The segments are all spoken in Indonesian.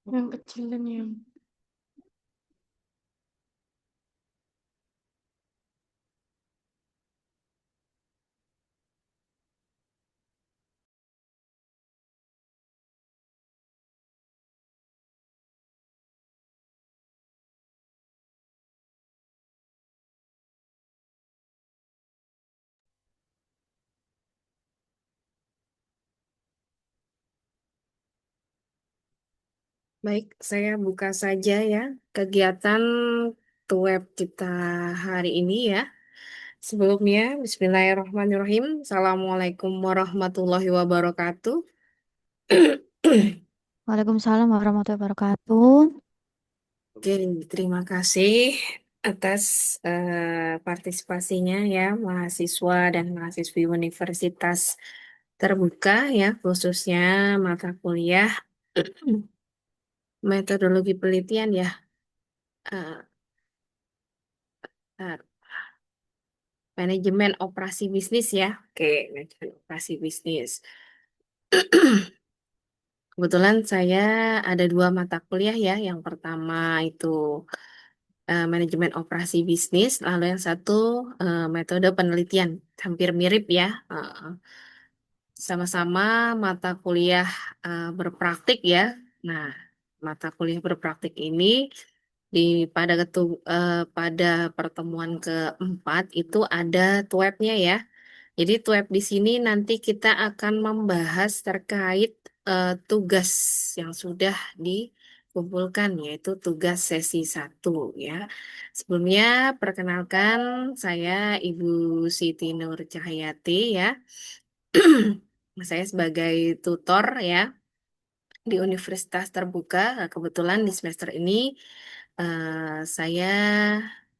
Yang kecilin yang. Baik, saya buka saja ya kegiatan web kita hari ini ya. Sebelumnya, Bismillahirrahmanirrahim. Assalamualaikum warahmatullahi wabarakatuh. Waalaikumsalam warahmatullahi wabarakatuh. Oke, terima kasih atas partisipasinya ya mahasiswa dan mahasiswi Universitas Terbuka ya, khususnya mata kuliah metodologi penelitian ya. eh, eh, Manajemen operasi bisnis ya. Oke, manajemen operasi bisnis. Kebetulan saya ada dua mata kuliah ya. Yang pertama itu manajemen operasi bisnis, lalu yang satu metode penelitian. Hampir mirip ya. Sama-sama mata kuliah berpraktik ya. Nah, mata kuliah berpraktik ini di pada pertemuan keempat itu ada TWEB-nya ya. Jadi TWEB di sini nanti kita akan membahas terkait tugas yang sudah dikumpulkan, yaitu tugas sesi satu ya. Sebelumnya perkenalkan saya Ibu Siti Nur Cahyati ya. Saya sebagai tutor ya di Universitas Terbuka. Kebetulan di semester ini saya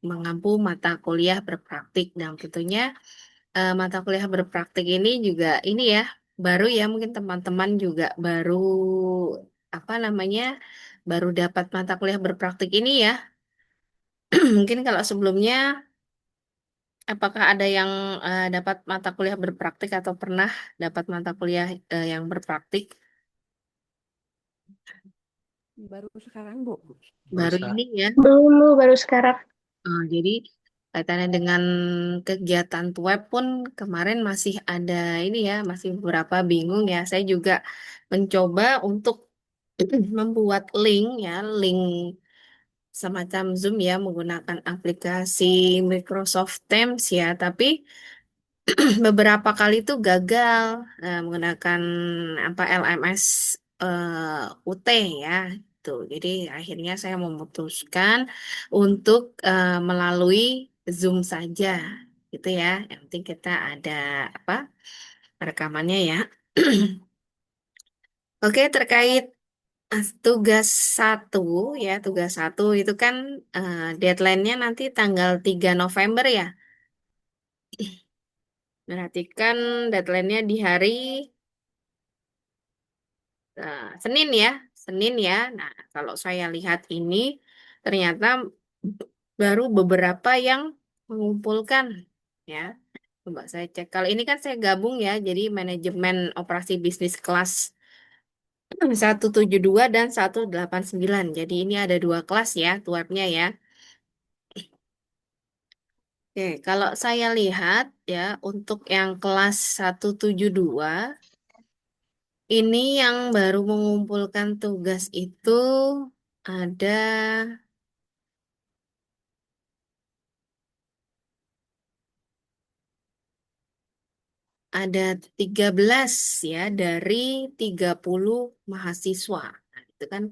mengampu mata kuliah berpraktik dan tentunya mata kuliah berpraktik ini juga ini ya baru ya mungkin teman-teman juga baru apa namanya baru dapat mata kuliah berpraktik ini ya. Mungkin kalau sebelumnya apakah ada yang dapat mata kuliah berpraktik atau pernah dapat mata kuliah yang berpraktik Baru sekarang, Bu. baru ini ya. Belum, Bu, baru sekarang. Jadi kaitannya dengan kegiatan web pun kemarin masih ada ini ya, masih beberapa bingung ya. Saya juga mencoba untuk membuat link ya, link semacam Zoom ya menggunakan aplikasi Microsoft Teams ya, tapi beberapa kali itu gagal menggunakan apa LMS UT ya. Tuh, jadi akhirnya saya memutuskan untuk melalui Zoom saja, gitu ya. Yang penting kita ada apa rekamannya ya. Oke, terkait tugas satu ya, tugas satu itu kan deadline-nya nanti tanggal 3 November ya. Berarti kan deadline-nya di hari Senin ya, Senin ya. Nah, kalau saya lihat ini ternyata baru beberapa yang mengumpulkan ya. Coba saya cek. Kalau ini kan saya gabung ya, jadi manajemen operasi bisnis kelas 172 dan 189. Jadi ini ada dua kelas ya, tuarnya ya. Oke, kalau saya lihat ya, untuk yang kelas 172 ini yang baru mengumpulkan tugas itu ada Ada 13 ya dari 30 mahasiswa. Nah, itu kan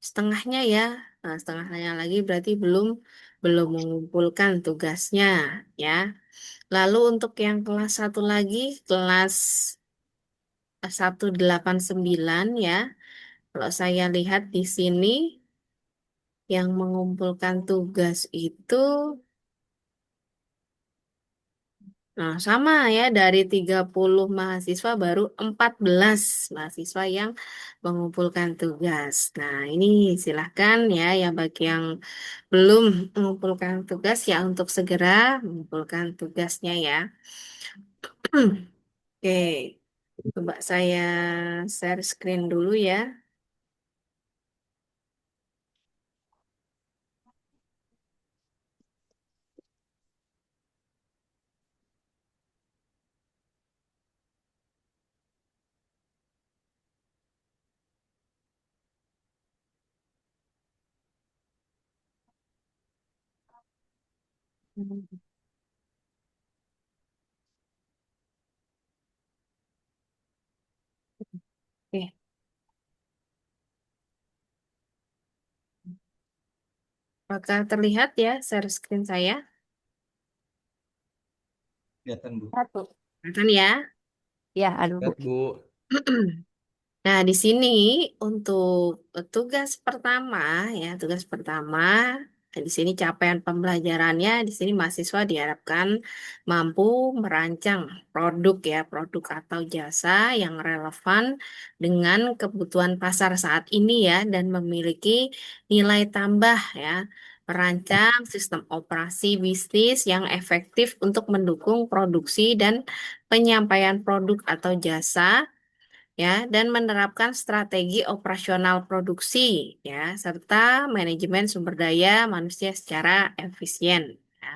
setengahnya ya. Nah, setengahnya lagi berarti belum mengumpulkan tugasnya ya. Lalu untuk yang kelas satu lagi, kelas 189 ya. Kalau saya lihat di sini yang mengumpulkan tugas itu nah, sama ya, dari 30 mahasiswa baru 14 mahasiswa yang mengumpulkan tugas. Nah, ini silahkan ya, yang bagi yang belum mengumpulkan tugas ya untuk segera mengumpulkan tugasnya ya. Oke, coba saya share screen dulu ya. Oke, apakah terlihat ya share screen saya? Kelihatan, Bu. Satu. Kelihatan ya? Ya, aduh, Bu. Lihat, Bu. Nah, di sini untuk tugas pertama ya, tugas pertama di sini capaian pembelajarannya di sini mahasiswa diharapkan mampu merancang produk ya, produk atau jasa yang relevan dengan kebutuhan pasar saat ini ya dan memiliki nilai tambah ya. Merancang sistem operasi bisnis yang efektif untuk mendukung produksi dan penyampaian produk atau jasa ya, dan menerapkan strategi operasional produksi ya, serta manajemen sumber daya manusia secara efisien. Ya.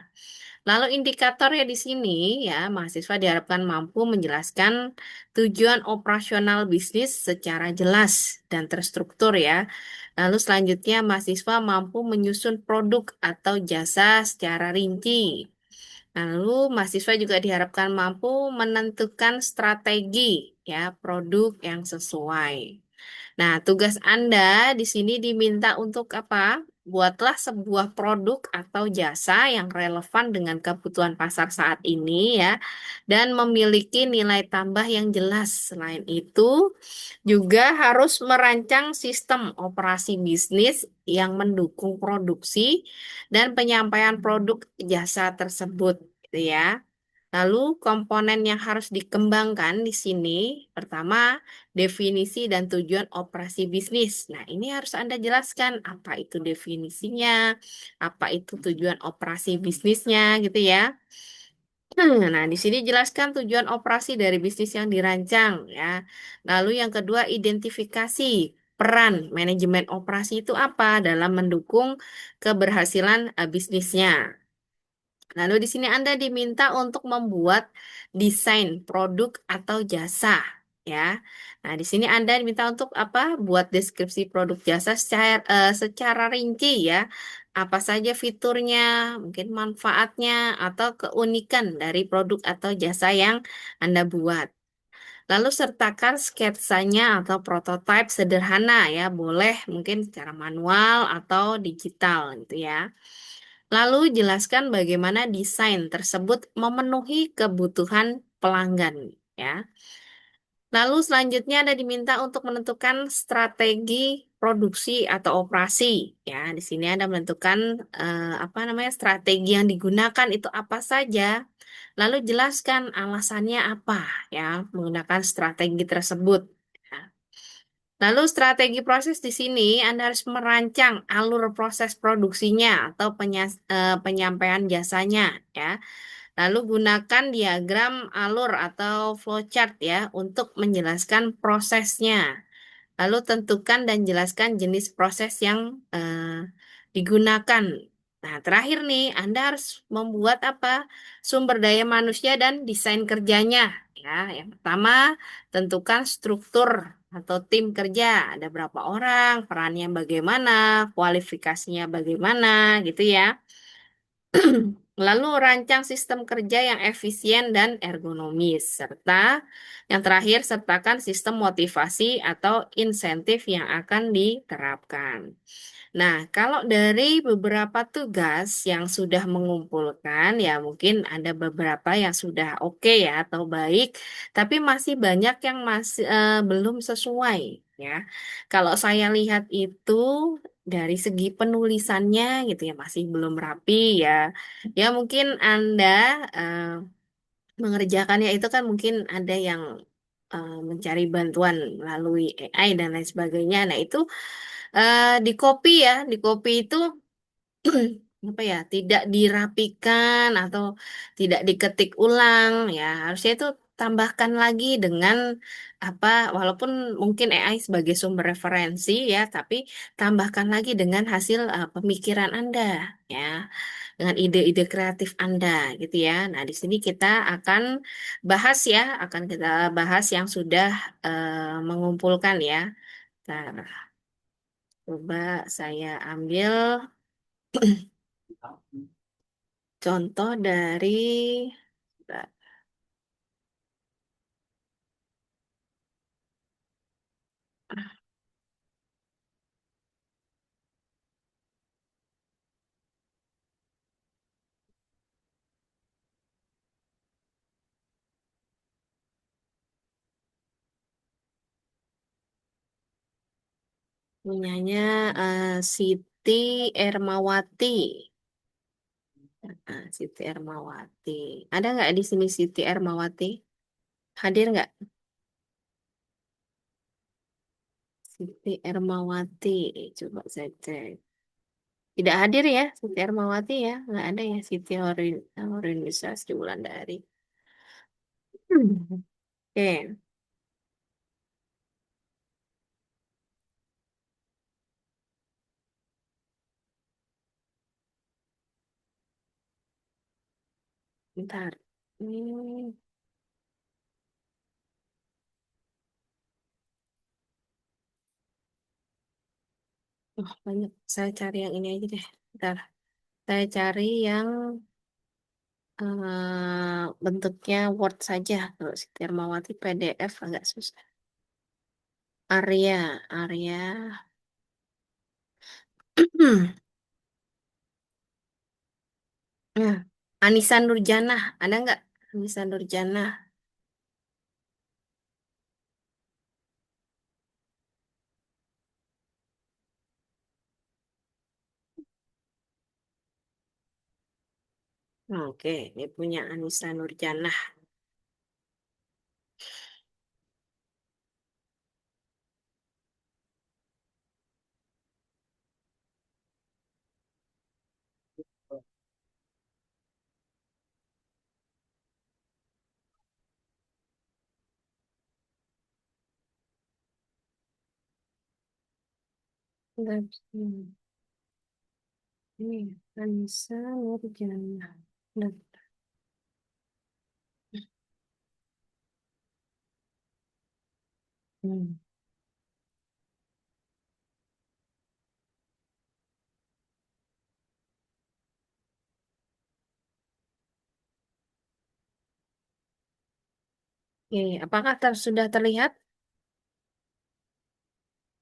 Lalu indikatornya di sini ya, mahasiswa diharapkan mampu menjelaskan tujuan operasional bisnis secara jelas dan terstruktur ya. Lalu selanjutnya mahasiswa mampu menyusun produk atau jasa secara rinci. Lalu mahasiswa juga diharapkan mampu menentukan strategi ya produk yang sesuai. Nah, tugas Anda di sini diminta untuk apa? Buatlah sebuah produk atau jasa yang relevan dengan kebutuhan pasar saat ini ya dan memiliki nilai tambah yang jelas. Selain itu, juga harus merancang sistem operasi bisnis yang mendukung produksi dan penyampaian produk jasa tersebut, gitu ya. Lalu komponen yang harus dikembangkan di sini, pertama, definisi dan tujuan operasi bisnis. Nah, ini harus Anda jelaskan apa itu definisinya, apa itu tujuan operasi bisnisnya, gitu ya. Nah, di sini jelaskan tujuan operasi dari bisnis yang dirancang ya. Lalu yang kedua, identifikasi peran manajemen operasi itu apa dalam mendukung keberhasilan bisnisnya. Lalu di sini Anda diminta untuk membuat desain produk atau jasa ya. Nah, di sini Anda diminta untuk apa? Buat deskripsi produk jasa secara rinci ya. Apa saja fiturnya, mungkin manfaatnya atau keunikan dari produk atau jasa yang Anda buat. Lalu sertakan sketsanya atau prototipe sederhana ya, boleh mungkin secara manual atau digital gitu ya. Lalu jelaskan bagaimana desain tersebut memenuhi kebutuhan pelanggan ya. Lalu selanjutnya Anda diminta untuk menentukan strategi produksi atau operasi ya. Di sini Anda menentukan apa namanya strategi yang digunakan itu apa saja. Lalu jelaskan alasannya apa ya menggunakan strategi tersebut. Ya. Lalu strategi proses di sini Anda harus merancang alur proses produksinya atau penyampaian jasanya ya. Lalu gunakan diagram alur atau flowchart ya untuk menjelaskan prosesnya. Lalu tentukan dan jelaskan jenis proses yang digunakan. Nah, terakhir nih, Anda harus membuat apa? Sumber daya manusia dan desain kerjanya. Ya, yang pertama, tentukan struktur atau tim kerja. Ada berapa orang, perannya bagaimana, kualifikasinya bagaimana, gitu ya. Lalu rancang sistem kerja yang efisien dan ergonomis, serta yang terakhir sertakan sistem motivasi atau insentif yang akan diterapkan. Nah, kalau dari beberapa tugas yang sudah mengumpulkan, ya mungkin ada beberapa yang sudah oke ya atau baik, tapi masih banyak yang masih belum sesuai ya. Kalau saya lihat itu dari segi penulisannya gitu ya masih belum rapi ya. Ya mungkin Anda eh, mengerjakannya itu kan mungkin ada yang mencari bantuan melalui AI dan lain sebagainya. Nah, itu di copy ya, di copy itu apa ya, tidak dirapikan atau tidak diketik ulang ya. Harusnya itu tambahkan lagi dengan apa walaupun mungkin AI sebagai sumber referensi ya, tapi tambahkan lagi dengan hasil pemikiran Anda ya. Dengan ide-ide kreatif Anda gitu ya. Nah, di sini kita akan bahas ya, akan kita bahas yang sudah mengumpulkan ya. Nah, coba saya ambil. Contoh dari punyanya Siti Ermawati. Siti Ermawati. Ada nggak di sini Siti Ermawati? Hadir nggak? Siti Ermawati. Coba saya cek. Tidak hadir ya Siti Ermawati ya. Nggak ada ya Siti Horin Wulandari. Oke, bentar. Hmm, oh, banyak. Saya cari yang ini aja deh. Bentar. Saya cari yang bentuknya Word saja. Kalau Siti Ermawati PDF agak susah. Arya. Nah, Anissa Nurjanah, ada nggak? Anissa Nurjanah. Oke, ini punya Anissa Nurjanah. Ini Anissa Nurjanah. Nah, hmm. Oke, apakah sudah terlihat?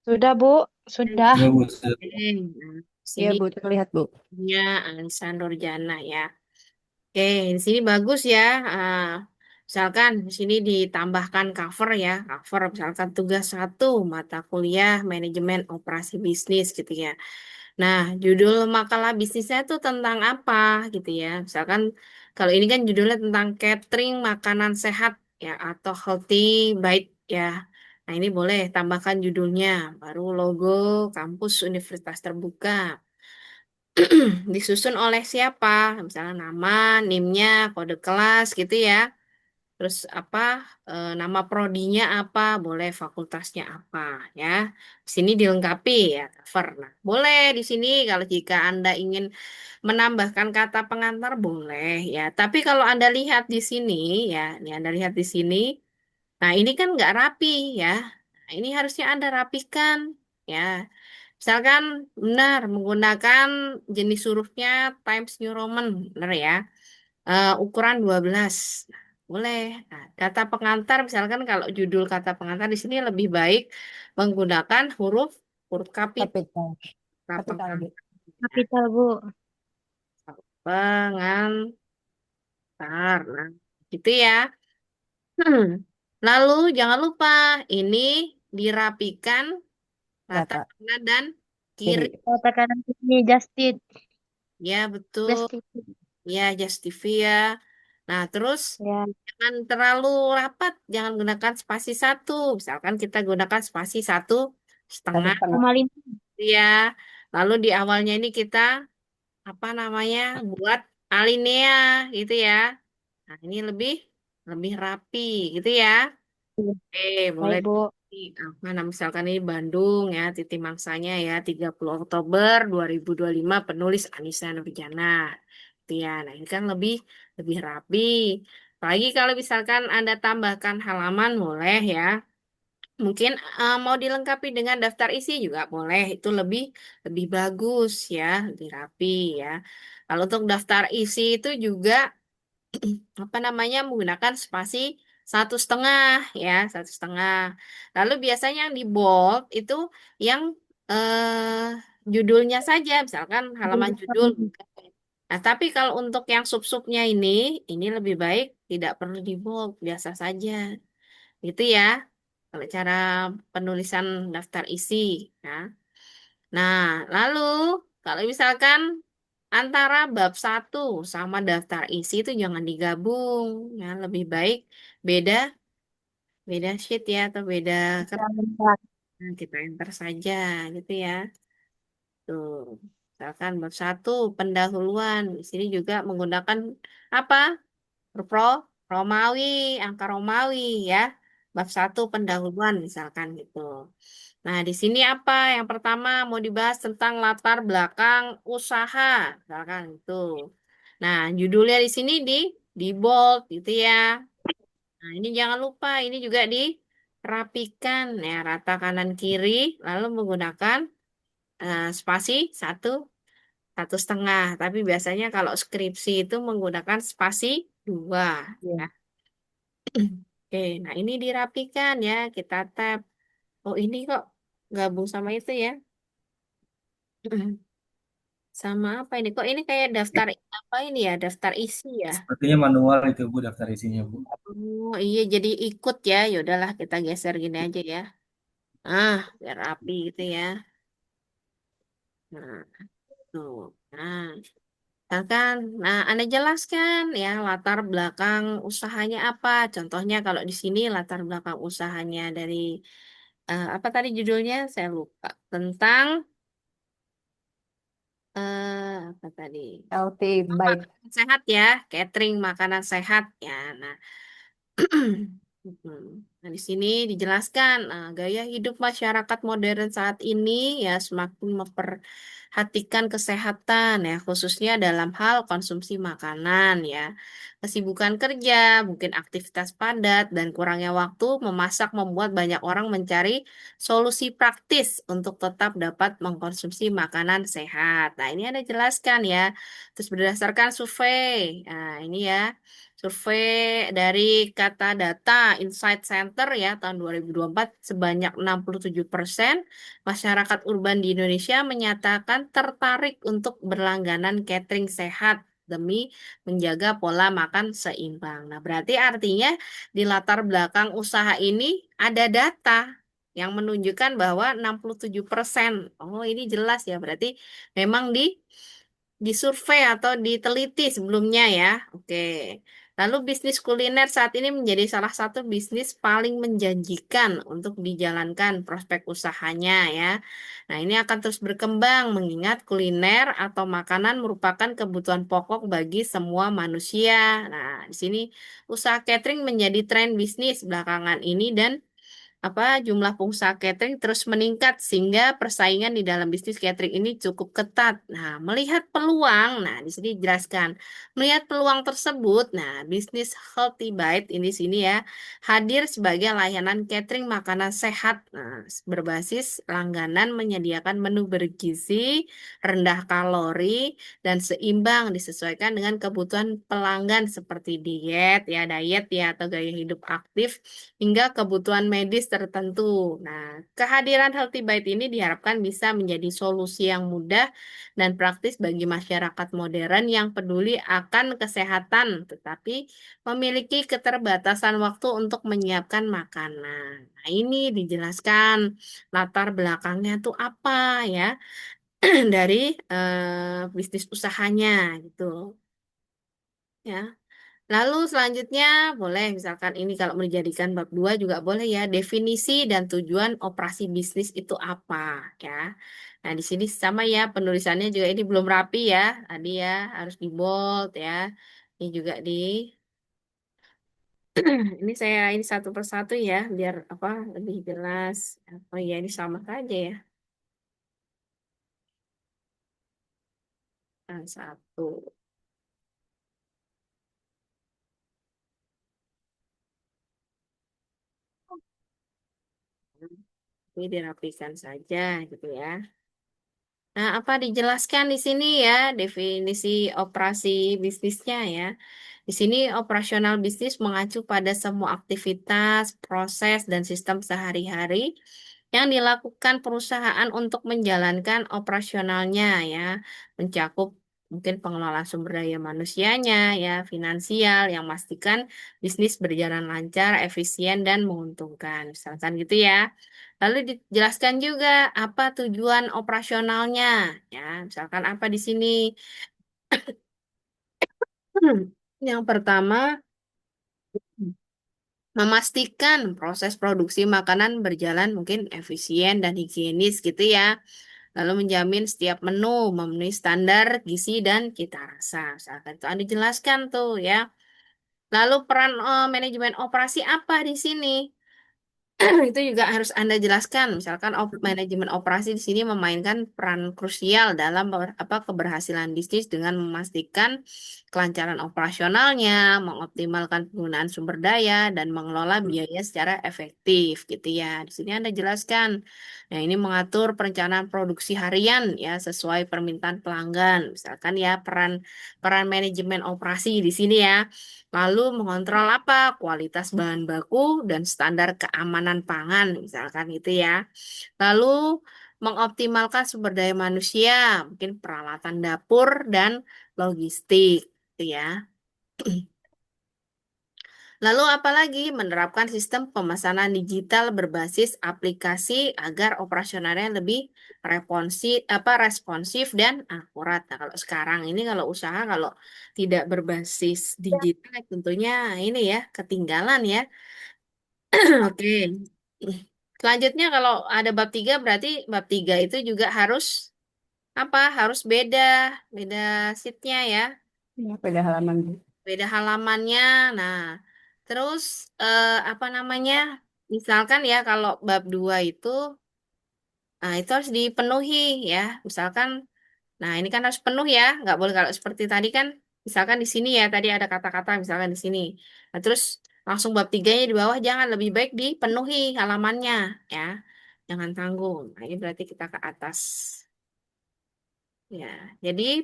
Sudah, Bu. Sudah. Ya, Bu. Set. Oke, nah, Iya, sini Bu, terlihat, Bu. punya Anissa Nurjanah ya. Oke, di sini bagus ya. Ah, misalkan di sini ditambahkan cover ya, cover misalkan tugas satu mata kuliah manajemen operasi bisnis gitu ya. Nah, judul makalah bisnisnya itu tentang apa gitu ya. Misalkan kalau ini kan judulnya tentang catering makanan sehat ya atau healthy bite ya. Nah, ini boleh tambahkan judulnya, baru logo kampus universitas terbuka. Disusun oleh siapa? Misalnya nama, NIM-nya, kode kelas gitu ya. Terus apa? Nama prodinya apa? Boleh fakultasnya apa ya. Di sini dilengkapi ya, cover. Nah, boleh di sini kalau jika Anda ingin menambahkan kata pengantar boleh ya. Tapi kalau Anda lihat di sini ya, ini Anda lihat di sini. Nah, ini kan nggak rapi ya. Nah, ini harusnya Anda rapikan ya. Misalkan benar menggunakan jenis hurufnya Times New Roman, benar ya. Ukuran 12. Nah, boleh. Nah, kata pengantar misalkan kalau judul kata pengantar di sini lebih baik menggunakan huruf huruf Kapital. kata Kapital, Bu. pengantar. Ya. Kapital, Bu. Pengantar. Nah, gitu ya. Hmm. Lalu jangan lupa ini dirapikan rata Rata. kanan dan kiri. Kiri. Oh, tekanan sini, just it. Ya, betul. Just it. Ya, Justify ya. Nah, terus Ya. jangan terlalu rapat, jangan gunakan spasi satu. Misalkan kita gunakan spasi satu Satu setengah, setengah. Koma lima. ya. Lalu di awalnya ini kita apa namanya buat alinea gitu ya. Nah, ini lebih lebih rapi gitu ya. Boleh Baik, Bu. di apa nah, misalkan ini Bandung ya, titik mangsanya ya 30 Oktober 2025 penulis Anissa Nurjana. Gitu ya. Nah, ini kan lebih lebih rapi. Apalagi kalau misalkan Anda tambahkan halaman boleh ya. Mungkin mau dilengkapi dengan daftar isi juga boleh. Itu lebih lebih bagus ya, lebih rapi ya. Kalau untuk daftar isi itu juga apa namanya menggunakan spasi 1,5 ya, 1,5. Lalu biasanya yang di bold itu yang judulnya saja, misalkan halaman judul. Nah, tapi kalau untuk yang sub-subnya ini lebih baik tidak perlu di bold, biasa saja. Gitu ya. Kalau cara penulisan daftar isi, ya. Nah, lalu kalau misalkan antara bab satu sama daftar isi itu jangan digabung, ya. Lebih baik beda beda sheet ya atau beda kertas. Bentar. Nah, kita enter saja gitu ya. Tuh. Misalkan bab satu pendahuluan. Di sini juga menggunakan apa? Pro Romawi, angka Romawi ya. Bab satu pendahuluan misalkan gitu. Nah, di sini apa? Yang pertama mau dibahas tentang latar belakang usaha, misalkan itu. Nah, judulnya di sini di bold gitu ya. Nah, ini jangan lupa ini juga dirapikan ya, rata kanan kiri, lalu menggunakan spasi 1,5. Tapi biasanya kalau skripsi itu menggunakan spasi 2. Iya. Ya. Oke, nah ini dirapikan ya, kita tab. Oh ini kok gabung sama itu ya. Sama apa ini? Kok ini kayak daftar apa ini ya? Daftar isi ya? Sepertinya manual itu Bu daftar isinya Bu. Oh iya, jadi ikut ya. Ya udahlah kita geser gini aja ya. Ah, biar rapi gitu ya. Nah, tuh. Nah, misalkan, nah Anda jelaskan ya latar belakang usahanya apa. Contohnya kalau di sini latar belakang usahanya dari apa tadi judulnya? Saya lupa. Tentang apa tadi? Healthy bite. Sehat ya, catering makanan sehat ya. Nah, nah, di sini dijelaskan gaya hidup masyarakat modern saat ini ya semakin memperhatikan kesehatan ya, khususnya dalam hal konsumsi makanan ya. Kesibukan kerja, mungkin aktivitas padat dan kurangnya waktu memasak membuat banyak orang mencari solusi praktis untuk tetap dapat mengkonsumsi makanan sehat. Nah, ini Anda jelaskan ya. Terus berdasarkan survei. Nah, ini ya. Survei dari Kata Data Insight Center ya tahun 2024 sebanyak 67% masyarakat urban di Indonesia menyatakan tertarik untuk berlangganan catering sehat demi menjaga pola makan seimbang. Nah, berarti artinya di latar belakang usaha ini ada data yang menunjukkan bahwa 67%. Oh, ini jelas ya. Berarti memang disurvei atau diteliti sebelumnya ya. Oke. Lalu bisnis kuliner saat ini menjadi salah satu bisnis paling menjanjikan untuk dijalankan prospek usahanya ya. Nah, ini akan terus berkembang mengingat kuliner atau makanan merupakan kebutuhan pokok bagi semua manusia. Nah, di sini usaha catering menjadi tren bisnis belakangan ini dan jumlah pengusaha catering terus meningkat sehingga persaingan di dalam bisnis catering ini cukup ketat. Nah, melihat peluang, nah di sini dijelaskan, melihat peluang tersebut, nah bisnis Healthy Bite ini sini ya hadir sebagai layanan catering makanan sehat, nah, berbasis langganan menyediakan menu bergizi, rendah kalori dan seimbang disesuaikan dengan kebutuhan pelanggan seperti diet ya atau gaya hidup aktif hingga kebutuhan medis tertentu. Nah, kehadiran Healthy Bite ini diharapkan bisa menjadi solusi yang mudah dan praktis bagi masyarakat modern yang peduli akan kesehatan, tetapi memiliki keterbatasan waktu untuk menyiapkan makanan. Nah, ini dijelaskan latar belakangnya tuh apa ya dari bisnis usahanya gitu ya. Lalu selanjutnya boleh misalkan ini kalau menjadikan bab 2 juga boleh ya definisi dan tujuan operasi bisnis itu apa ya. Nah, di sini sama ya penulisannya juga ini belum rapi ya. Tadi ya harus di bold ya. Ini juga ini saya ini satu persatu ya biar lebih jelas. Oh iya ini sama saja ya. Nah, satu. Tapi dirapikan saja gitu ya. Nah, apa dijelaskan di sini ya definisi operasi bisnisnya ya. Di sini operasional bisnis mengacu pada semua aktivitas, proses, dan sistem sehari-hari yang dilakukan perusahaan untuk menjalankan operasionalnya ya, mencakup mungkin pengelolaan sumber daya manusianya ya, finansial yang memastikan bisnis berjalan lancar, efisien, dan menguntungkan. Misalkan gitu ya. Lalu dijelaskan juga apa tujuan operasionalnya ya, misalkan apa di sini. Yang pertama, memastikan proses produksi makanan berjalan mungkin efisien dan higienis gitu ya. Lalu menjamin setiap menu memenuhi standar gizi dan cita rasa. Misalkan itu Anda jelaskan tuh ya. Lalu peran manajemen operasi apa di sini? Itu juga harus Anda jelaskan. Misalkan manajemen operasi di sini memainkan peran krusial dalam keberhasilan bisnis dengan memastikan kelancaran operasionalnya, mengoptimalkan penggunaan sumber daya, dan mengelola biaya secara efektif gitu ya. Di sini Anda jelaskan. Nah, ini mengatur perencanaan produksi harian ya sesuai permintaan pelanggan. Misalkan ya peran peran manajemen operasi di sini ya. Lalu mengontrol apa? Kualitas bahan baku dan standar keamanan pangan, misalkan itu ya. Lalu mengoptimalkan sumber daya manusia, mungkin peralatan dapur dan logistik, gitu ya. Lalu apalagi menerapkan sistem pemesanan digital berbasis aplikasi agar operasionalnya lebih responsif dan akurat. Nah, kalau sekarang ini kalau usaha kalau tidak berbasis digital tentunya ini ya ketinggalan ya. Oke. Selanjutnya kalau ada bab 3 berarti bab 3 itu juga harus apa? Harus beda, beda sheetnya ya, Ya, pada halaman. beda halamannya. Nah, terus apa namanya? Misalkan ya kalau bab 2 itu, nah itu harus dipenuhi ya. Misalkan, nah ini kan harus penuh ya, nggak boleh kalau seperti tadi kan, misalkan di sini ya, tadi ada kata-kata misalkan di sini. Nah, terus langsung bab 3-nya di bawah jangan, lebih baik dipenuhi halamannya ya. Jangan tanggung. Nah, ini berarti kita ke atas. Ya, jadi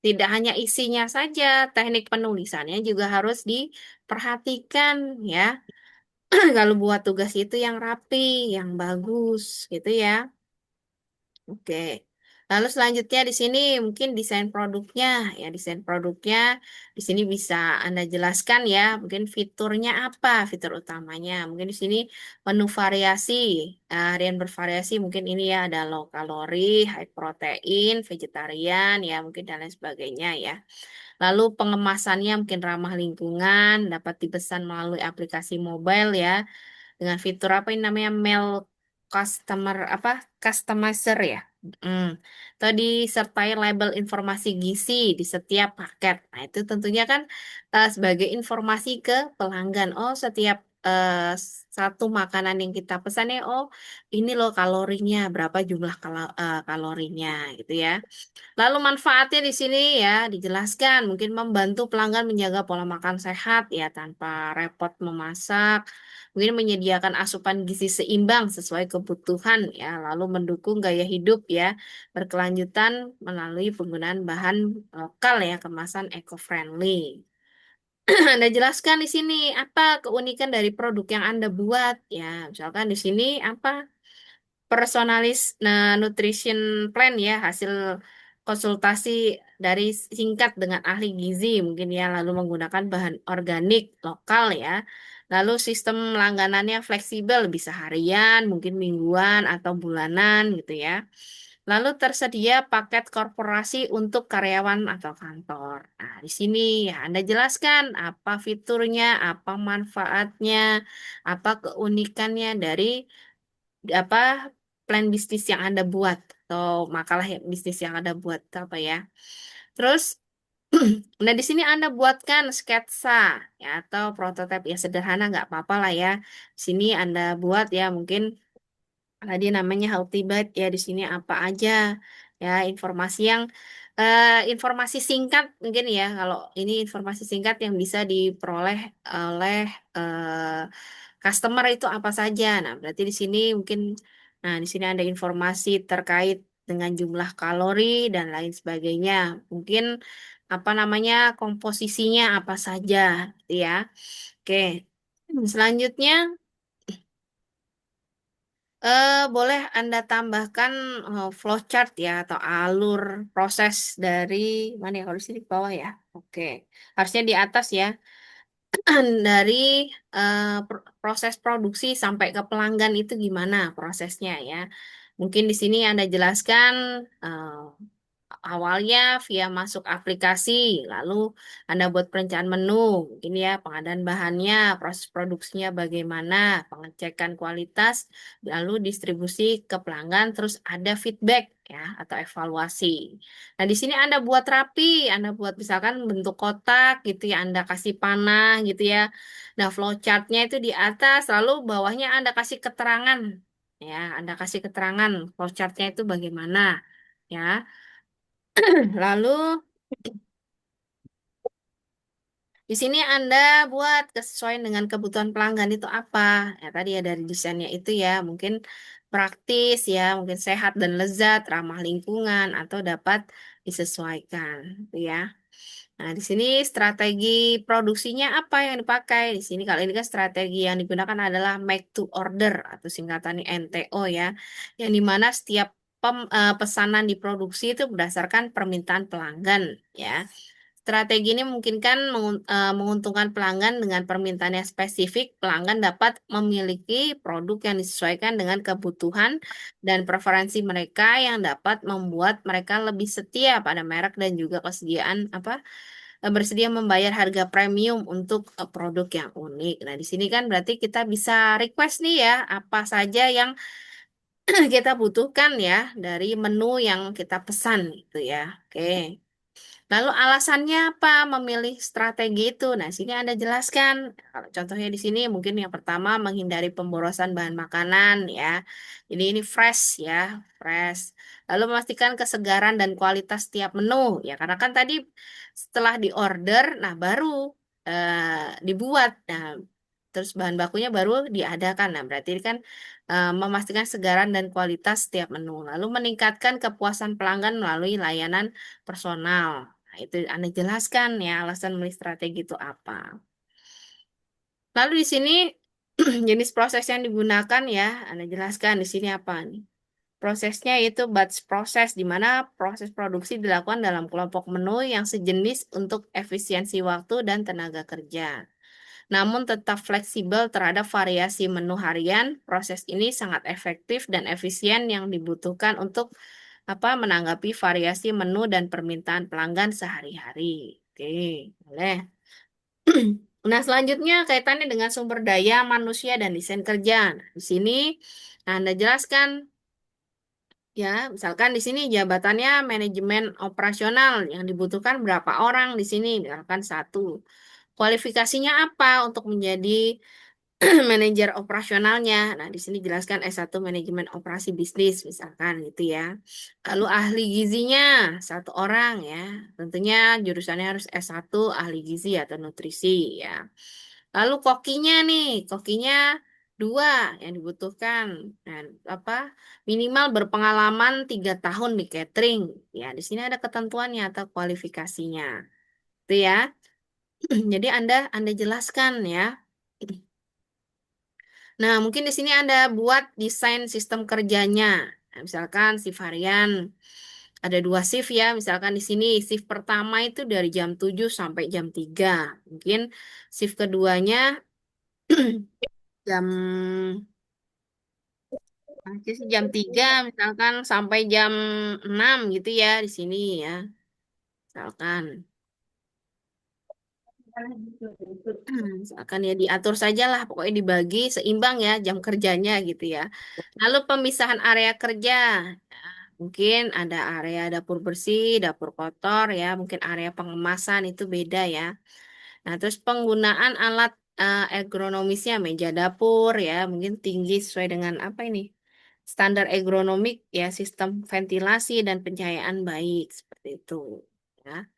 tidak hanya isinya saja, teknik penulisannya juga harus diperhatikan ya. Kalau buat tugas itu yang rapi, yang bagus, gitu ya. Oke. Lalu selanjutnya di sini mungkin desain produknya, ya desain produknya di sini bisa Anda jelaskan ya, mungkin fiturnya apa, fitur utamanya. Mungkin di sini menu variasi, harian bervariasi, mungkin ini ya ada low kalori, high protein, vegetarian, ya mungkin dan lain sebagainya ya. Lalu pengemasannya mungkin ramah lingkungan, dapat dipesan melalui aplikasi mobile ya dengan fitur apa ini namanya mail customizer ya. Hmm. Atau disertai label informasi gizi di setiap paket. Nah, itu tentunya kan sebagai informasi ke pelanggan. Oh, setiap satu makanan yang kita pesan ya, oh ini loh kalorinya, berapa jumlah kalorinya gitu ya. Lalu manfaatnya di sini ya dijelaskan, mungkin membantu pelanggan menjaga pola makan sehat ya tanpa repot memasak, mungkin menyediakan asupan gizi seimbang sesuai kebutuhan ya, lalu mendukung gaya hidup ya berkelanjutan melalui penggunaan bahan lokal ya, kemasan eco-friendly. Anda jelaskan di sini apa keunikan dari produk yang Anda buat ya, misalkan di sini apa personalis nutrition plan ya, hasil konsultasi dari singkat dengan ahli gizi mungkin ya, lalu menggunakan bahan organik lokal ya, lalu sistem langganannya fleksibel bisa harian mungkin mingguan atau bulanan gitu ya, lalu tersedia paket korporasi untuk karyawan atau kantor. Nah, di sini ya Anda jelaskan apa fiturnya, apa manfaatnya, apa keunikannya dari apa plan bisnis yang Anda buat atau makalah bisnis yang Anda buat itu apa ya. Terus nah di sini Anda buatkan sketsa ya atau prototipe ya sederhana nggak apa-apa lah ya. Di sini Anda buat ya mungkin tadi namanya healthy bite ya, di sini apa aja ya informasi yang informasi singkat mungkin ya, kalau ini informasi singkat yang bisa diperoleh oleh customer itu apa saja. Nah, berarti di sini mungkin Nah, di sini ada informasi terkait dengan jumlah kalori dan lain sebagainya. Mungkin apa namanya komposisinya apa saja, gitu ya. Oke. Selanjutnya boleh Anda tambahkan flowchart ya atau alur proses dari mana ya kalau di sini di bawah ya. Oke. Harusnya di atas ya. Dari proses produksi sampai ke pelanggan itu gimana prosesnya ya. Mungkin di sini Anda jelaskan awalnya via masuk aplikasi, lalu Anda buat perencanaan menu, mungkin ya pengadaan bahannya, proses produksinya bagaimana, pengecekan kualitas, lalu distribusi ke pelanggan, terus ada feedback ya atau evaluasi. Nah, di sini Anda buat rapi, Anda buat misalkan bentuk kotak gitu ya, Anda kasih panah gitu ya. Nah, flowchartnya itu di atas, lalu bawahnya Anda kasih keterangan ya, Anda kasih keterangan flowchartnya itu bagaimana ya. Lalu di sini Anda buat kesesuaian dengan kebutuhan pelanggan itu apa? Ya tadi ya dari desainnya itu ya, mungkin praktis ya, mungkin sehat dan lezat, ramah lingkungan atau dapat disesuaikan, gitu ya. Nah, di sini strategi produksinya apa yang dipakai? Di sini kalau ini kan strategi yang digunakan adalah make to order atau singkatannya MTO ya, yang dimana setiap pesanan diproduksi itu berdasarkan permintaan pelanggan ya. Strategi ini memungkinkan menguntungkan pelanggan dengan permintaan yang spesifik. Pelanggan dapat memiliki produk yang disesuaikan dengan kebutuhan dan preferensi mereka yang dapat membuat mereka lebih setia pada merek dan juga kesediaan bersedia membayar harga premium untuk produk yang unik. Nah, di sini kan berarti kita bisa request nih ya apa saja yang kita butuhkan ya dari menu yang kita pesan gitu ya. Oke. Lalu alasannya apa memilih strategi itu? Nah, sini Anda jelaskan. Kalau contohnya di sini mungkin yang pertama menghindari pemborosan bahan makanan ya. Jadi ini fresh ya, fresh. Lalu memastikan kesegaran dan kualitas setiap menu ya. Karena kan tadi setelah diorder, nah baru dibuat. Nah, terus bahan bakunya baru diadakan. Nah, berarti ini kan memastikan kesegaran dan kualitas setiap menu. Lalu meningkatkan kepuasan pelanggan melalui layanan personal. Nah, itu Anda jelaskan ya alasan memilih strategi itu apa. Lalu di sini jenis proses yang digunakan ya, Anda jelaskan di sini apa nih. Prosesnya itu batch proses, di mana proses produksi dilakukan dalam kelompok menu yang sejenis untuk efisiensi waktu dan tenaga kerja. Namun tetap fleksibel terhadap variasi menu harian, proses ini sangat efektif dan efisien yang dibutuhkan untuk menanggapi variasi menu dan permintaan pelanggan sehari-hari. Oke, boleh. Nah, selanjutnya kaitannya dengan sumber daya manusia dan desain kerja. Nah, di sini Anda jelaskan ya, misalkan di sini jabatannya manajemen operasional yang dibutuhkan berapa orang di sini, misalkan satu. Kualifikasinya apa untuk menjadi manajer operasionalnya. Nah, di sini jelaskan S1 manajemen operasi bisnis misalkan gitu ya. Lalu ahli gizinya satu orang ya. Tentunya jurusannya harus S1 ahli gizi atau nutrisi ya. Lalu kokinya nih, kokinya dua yang dibutuhkan. Dan minimal berpengalaman 3 tahun di catering. Ya, di sini ada ketentuannya atau kualifikasinya. Itu ya. Jadi Anda jelaskan ya. Nah, mungkin di sini Anda buat desain sistem kerjanya. Nah, misalkan shift harian ada 2 shift ya. Misalkan di sini shift pertama itu dari jam 7 sampai jam 3. Mungkin shift keduanya jam jam 3 misalkan sampai jam 6 gitu ya di sini ya. Misalkan. Misalkan ya diatur saja lah, pokoknya dibagi seimbang ya jam kerjanya gitu ya. Lalu pemisahan area kerja. Nah, mungkin ada area dapur bersih, dapur kotor ya, mungkin area pengemasan itu beda ya. Nah, terus penggunaan alat ergonomisnya, meja dapur ya, mungkin tinggi sesuai dengan apa ini? Standar ergonomik ya, sistem ventilasi dan pencahayaan baik seperti itu ya.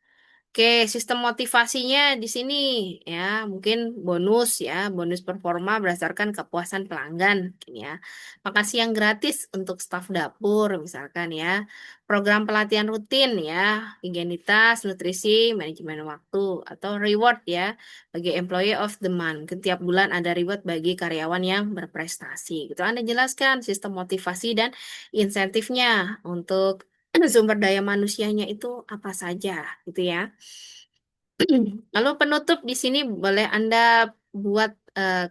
Oke, sistem motivasinya di sini ya, mungkin bonus ya, bonus performa berdasarkan kepuasan pelanggan, mungkin ya. Makasih yang gratis untuk staf dapur, misalkan ya. Program pelatihan rutin ya, higienitas, nutrisi, manajemen waktu, atau reward ya, bagi employee of the month. Setiap bulan ada reward bagi karyawan yang berprestasi. Gitu. Anda jelaskan sistem motivasi dan insentifnya untuk sumber daya manusianya itu apa saja, gitu ya. Lalu penutup di sini boleh Anda buat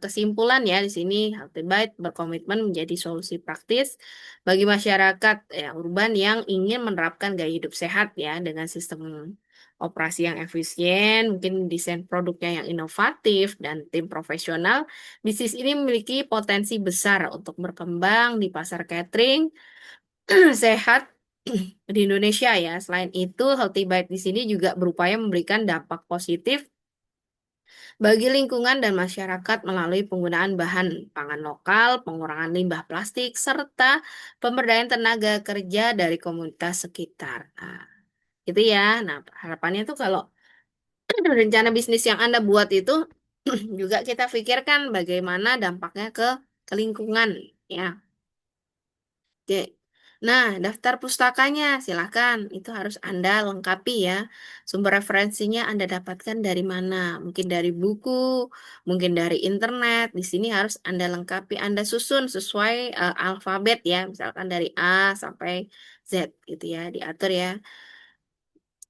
kesimpulan ya di sini Healthy Bite berkomitmen menjadi solusi praktis bagi masyarakat ya urban yang ingin menerapkan gaya hidup sehat ya dengan sistem operasi yang efisien, mungkin desain produknya yang inovatif dan tim profesional. Bisnis ini memiliki potensi besar untuk berkembang di pasar catering sehat di Indonesia ya. Selain itu, Healthy Bite di sini juga berupaya memberikan dampak positif bagi lingkungan dan masyarakat melalui penggunaan bahan pangan lokal, pengurangan limbah plastik, serta pemberdayaan tenaga kerja dari komunitas sekitar. Nah, gitu ya. Nah, harapannya tuh kalau rencana bisnis yang Anda buat itu juga kita pikirkan bagaimana dampaknya ke lingkungan ya. Oke. Nah, daftar pustakanya silakan. Itu harus Anda lengkapi ya. Sumber referensinya Anda dapatkan dari mana? Mungkin dari buku, mungkin dari internet. Di sini harus Anda lengkapi, Anda susun sesuai alfabet ya. Misalkan dari A sampai Z gitu ya, diatur ya.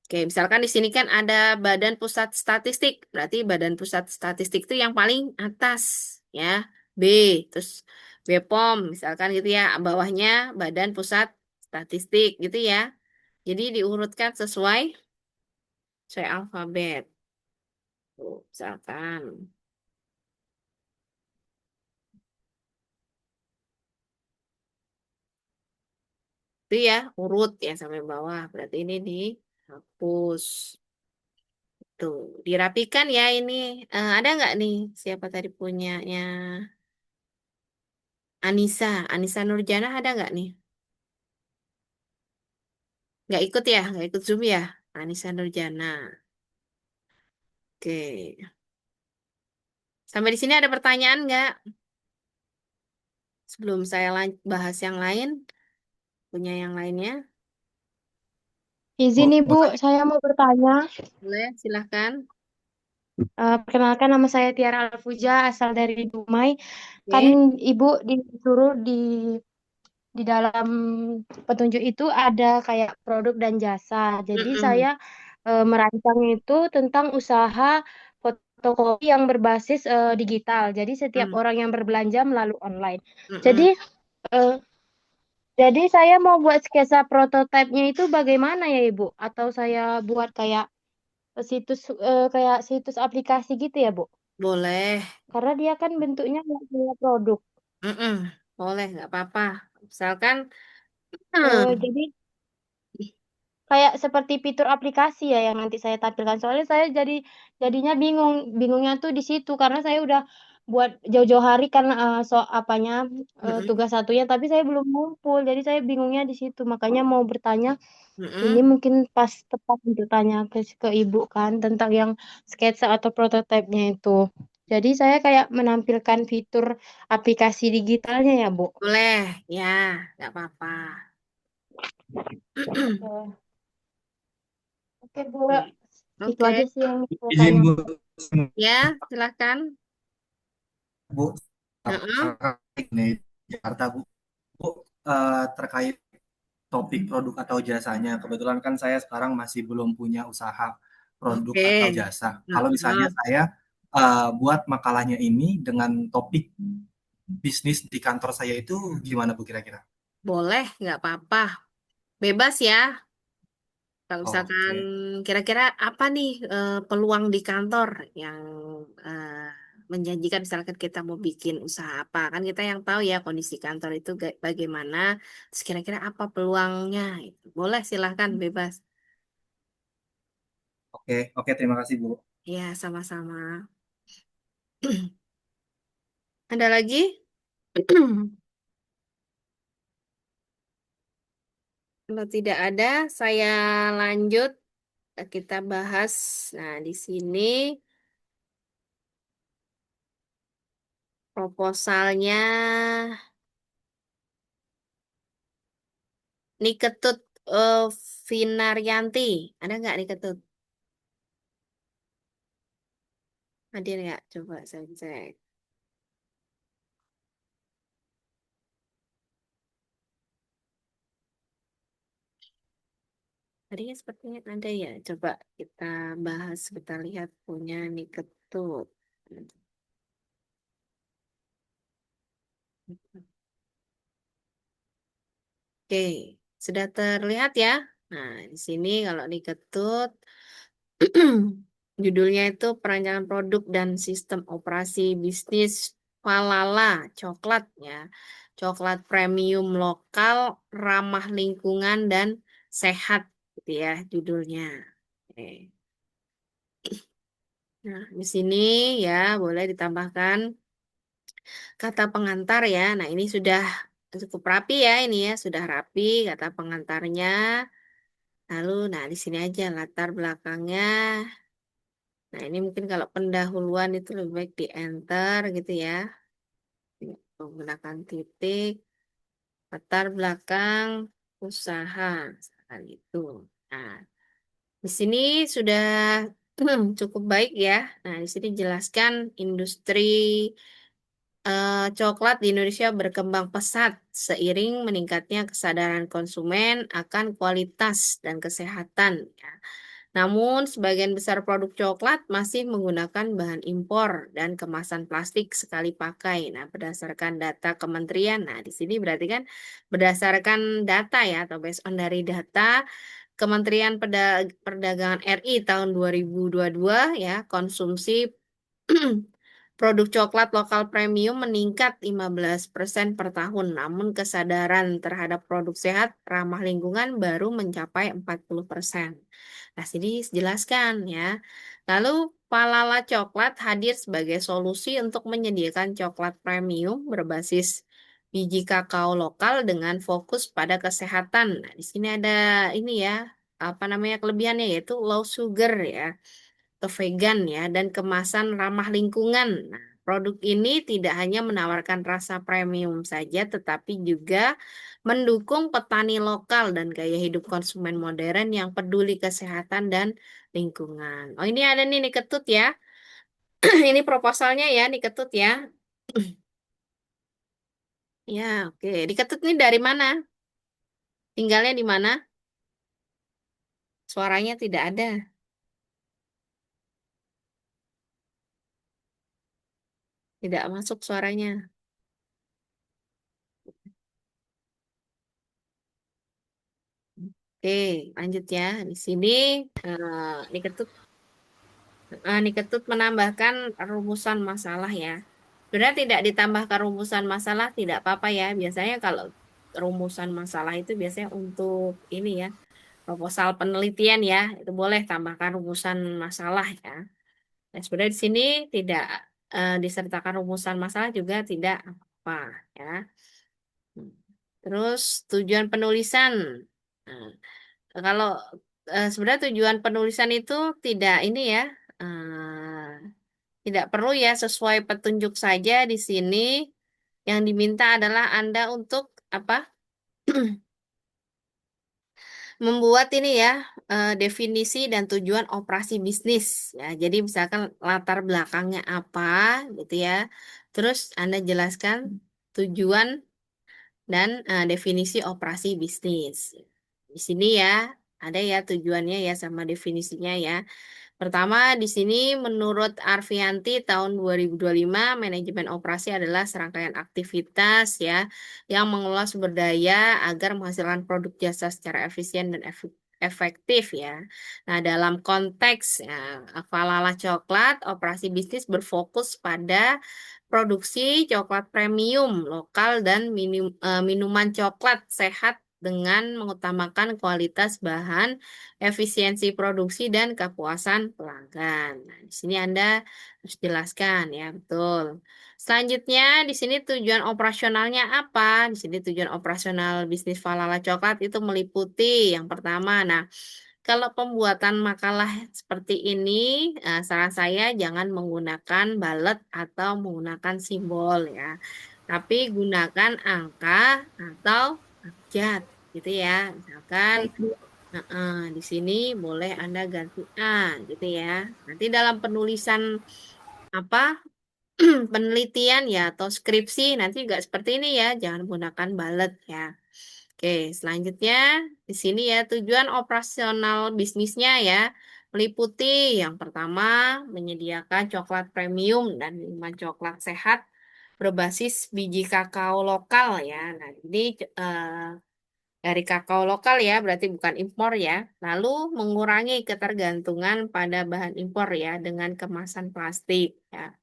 Oke, misalkan di sini kan ada Badan Pusat Statistik. Berarti Badan Pusat Statistik itu yang paling atas ya. B, terus BPOM misalkan gitu ya. Bawahnya Badan Pusat Statistik gitu ya. Jadi diurutkan sesuai alfabet. Tuh, misalkan. Itu ya, urut ya sampai bawah. Berarti ini dihapus. Tuh, dirapikan ya ini. Ada nggak nih siapa tadi punyanya? Anissa Nurjana ada nggak nih? Nggak ikut ya? Nggak ikut Zoom ya? Anissa Nurjana. Oke. Sampai di sini ada pertanyaan nggak? Sebelum saya bahas yang lain, punya yang lainnya? Izin Bu, Ibu, saya mau bertanya. Boleh, silahkan. Perkenalkan nama saya Tiara Alfuja, asal dari Dumai. Kan Oke. Ibu disuruh di dalam petunjuk itu ada kayak produk dan jasa. Jadi Mm-mm. saya merancang itu tentang usaha fotokopi yang berbasis digital. Jadi setiap Mm. orang yang berbelanja melalui online. Jadi Mm-mm. eh, jadi saya mau buat sketsa prototipenya itu bagaimana ya Ibu? Atau saya buat kayak kayak situs aplikasi gitu ya, Bu? Boleh. Karena dia kan bentuknya nggak kayak produk. Mm-mm. Boleh, nggak apa-apa. Misalkan, Jadi kayak seperti fitur aplikasi ya yang nanti saya tampilkan. Soalnya saya jadinya bingungnya tuh di situ karena saya udah buat jauh-jauh hari kan Mm-mm. tugas satunya, tapi saya belum ngumpul. Jadi saya bingungnya di situ. Makanya mau bertanya, ini Mm-mm. mungkin pas tepat untuk tanya ke Ibu kan tentang yang sketsa atau prototipenya itu. Jadi saya kayak menampilkan fitur aplikasi digitalnya ya, Bu. Boleh, ya, nggak apa-apa. Oke, oke Bu. Itu Oke, aja sih yang saya izin tanya. Bu, ya, silahkan. Bu, Mm-mm. ini Jakarta Bu. Bu, terkait topik produk atau jasanya, kebetulan kan saya sekarang masih belum punya usaha produk Oke. atau jasa. Kalau misalnya Mm-mm. saya buat makalahnya ini dengan topik bisnis di kantor saya itu gimana Bu kira-kira? Boleh, nggak apa-apa. Bebas ya. Kalau misalkan Oke, kira-kira apa nih peluang di kantor yang eh, menjanjikan misalkan kita mau bikin usaha apa. Kan kita yang tahu ya kondisi kantor itu bagaimana. Terus kira-kira apa peluangnya. Itu. Boleh, silahkan bebas. oke, oke, terima kasih Bu. Ya, sama-sama. Ada lagi? Kalau tidak ada, saya lanjut. kita bahas. Nah, di sini proposalnya Niketut eh, Vinaryanti. Ada nggak Niketut? Hadir nggak? Coba saya cek. Tadinya sepertinya ada ya. Coba kita bahas, kita lihat punya Niketut. Oke, sudah terlihat ya. Nah, di sini kalau Niketut judulnya itu perancangan produk dan sistem operasi bisnis Falala coklat ya. Coklat premium lokal, ramah lingkungan dan sehat gitu ya judulnya. Oke. Nah, di sini ya boleh ditambahkan kata pengantar ya. Nah, ini sudah cukup rapi ya ini ya, sudah rapi kata pengantarnya. Lalu, nah di sini aja latar belakangnya. Nah, ini mungkin kalau pendahuluan itu lebih baik di enter gitu ya. Menggunakan titik, latar belakang usaha, misalkan itu. Nah, di sini sudah cukup baik ya. Nah, di sini jelaskan industri coklat di Indonesia berkembang pesat seiring meningkatnya kesadaran konsumen akan kualitas dan kesehatan. Ya. Namun, sebagian besar produk coklat masih menggunakan bahan impor dan kemasan plastik sekali pakai. Nah, berdasarkan data kementerian, nah di sini berarti kan berdasarkan data ya, atau based on dari data Kementerian Perdagangan RI tahun 2022 ya, konsumsi produk coklat lokal premium meningkat 15% per tahun, namun kesadaran terhadap produk sehat ramah lingkungan baru mencapai 40%. Nah, sini jelaskan ya. Lalu, Palala Coklat hadir sebagai solusi untuk menyediakan coklat premium berbasis biji kakao lokal dengan fokus pada kesehatan. Nah, di sini ada ini ya, apa namanya kelebihannya yaitu low sugar ya atau vegan ya dan kemasan ramah lingkungan. Nah, produk ini tidak hanya menawarkan rasa premium saja tetapi juga mendukung petani lokal dan gaya hidup konsumen modern yang peduli kesehatan dan lingkungan. Oh, ini ada nih Ketut ya. Ini proposalnya ya Ketut ya. Ya, oke. Ketut ini dari mana? Tinggalnya di mana? Suaranya tidak ada. Tidak masuk suaranya. Oke, lanjut ya. Di sini Ketut Ketut menambahkan rumusan masalah ya. Sebenarnya tidak ditambahkan rumusan masalah tidak apa-apa ya. Biasanya kalau rumusan masalah itu biasanya untuk ini ya, proposal penelitian ya. Itu boleh tambahkan rumusan masalah ya. Nah, sebenarnya di sini tidak disertakan rumusan masalah juga tidak apa-apa ya. Terus tujuan penulisan. Nah, kalau sebenarnya tujuan penulisan itu tidak ini ya. Tidak perlu ya sesuai petunjuk saja di sini. Yang diminta adalah Anda untuk apa? Membuat ini ya definisi dan tujuan operasi bisnis ya. Jadi misalkan latar belakangnya apa gitu ya. Terus Anda jelaskan tujuan dan definisi operasi bisnis. Di sini ya ada ya tujuannya ya sama definisinya ya. Pertama, di sini menurut Arfianti tahun 2025, manajemen operasi adalah serangkaian aktivitas ya yang mengelola sumber daya agar menghasilkan produk jasa secara efisien dan efektif ya. Nah, dalam konteks ya, Falala Coklat, operasi bisnis berfokus pada produksi coklat premium lokal dan minuman coklat sehat dengan mengutamakan kualitas bahan, efisiensi produksi dan kepuasan pelanggan. Nah, di sini Anda harus jelaskan ya, betul. Selanjutnya di sini tujuan operasionalnya apa? Di sini tujuan operasional bisnis Falala Coklat itu meliputi yang pertama, nah kalau pembuatan makalah seperti ini, saran saya jangan menggunakan balet atau menggunakan simbol ya. Tapi gunakan angka atau abjad gitu ya. Misalkan Baik, Bu. di sini boleh Anda ganti A gitu ya. Nanti dalam penulisan apa penelitian ya atau skripsi nanti juga seperti ini ya, jangan gunakan balet ya. Oke, selanjutnya di sini ya tujuan operasional bisnisnya ya meliputi yang pertama menyediakan coklat premium dan minuman coklat sehat berbasis biji kakao lokal ya. Nah, ini dari kakao lokal ya, berarti bukan impor ya. Lalu mengurangi ketergantungan pada bahan impor ya dengan kemasan plastik ya.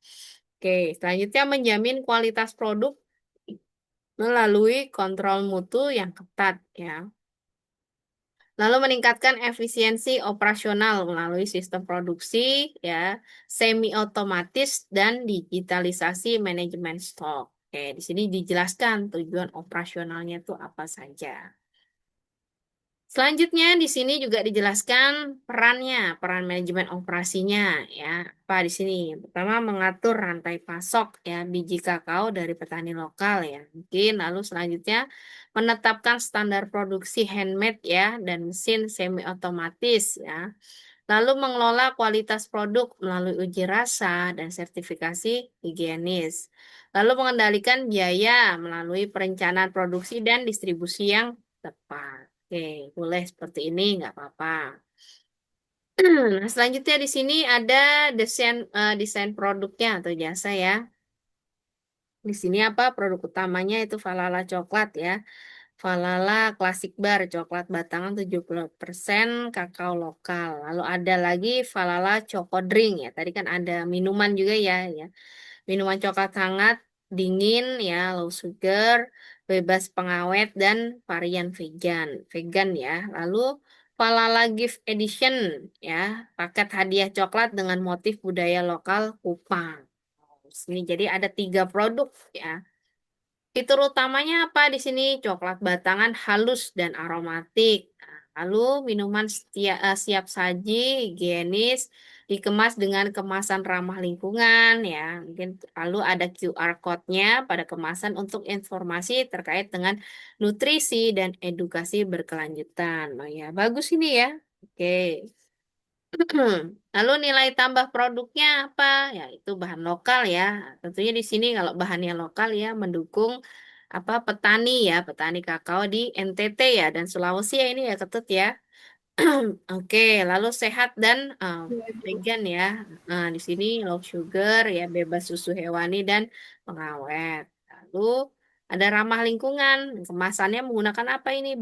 Oke, selanjutnya menjamin kualitas produk melalui kontrol mutu yang ketat ya. Lalu meningkatkan efisiensi operasional melalui sistem produksi ya, semi otomatis dan digitalisasi manajemen stok. Oke, di sini dijelaskan tujuan operasionalnya itu apa saja. Selanjutnya di sini juga dijelaskan perannya, peran manajemen operasinya ya. Apa di sini? Pertama mengatur rantai pasok ya biji kakao dari petani lokal ya. Mungkin lalu selanjutnya menetapkan standar produksi handmade ya dan mesin semi otomatis ya. Lalu mengelola kualitas produk melalui uji rasa dan sertifikasi higienis. Lalu mengendalikan biaya melalui perencanaan produksi dan distribusi yang tepat. Oke, boleh seperti ini, nggak apa-apa. Nah, selanjutnya di sini ada desain produknya atau jasa ya. Di sini apa produk utamanya itu Falala coklat ya. Falala Classic Bar, coklat batangan 70% kakao lokal. Lalu ada lagi Falala Choco Drink ya. Tadi kan ada minuman juga ya. Minuman coklat hangat, dingin ya, low sugar, bebas pengawet dan varian vegan. Vegan ya. Lalu Falala Gift Edition ya, paket hadiah coklat dengan motif budaya lokal Kupang. Sini jadi ada 3 produk ya. Fitur utamanya apa di sini? Coklat batangan halus dan aromatik. Nah, lalu minuman siap saji, higienis, dikemas dengan kemasan ramah lingkungan ya. Mungkin lalu ada QR code-nya pada kemasan untuk informasi terkait dengan nutrisi dan edukasi berkelanjutan. Oh ya, bagus ini ya. Oke. Lalu nilai tambah produknya apa? Ya, itu bahan lokal ya. Tentunya di sini kalau bahannya lokal ya mendukung apa petani ya, petani kakao di NTT ya dan Sulawesi ya ini ya Ketut ya. Oke, lalu sehat dan Iya, Bu. vegan ya. Nah, di sini low sugar ya, bebas susu hewani dan pengawet. Lalu ada ramah lingkungan. Kemasannya menggunakan apa ini?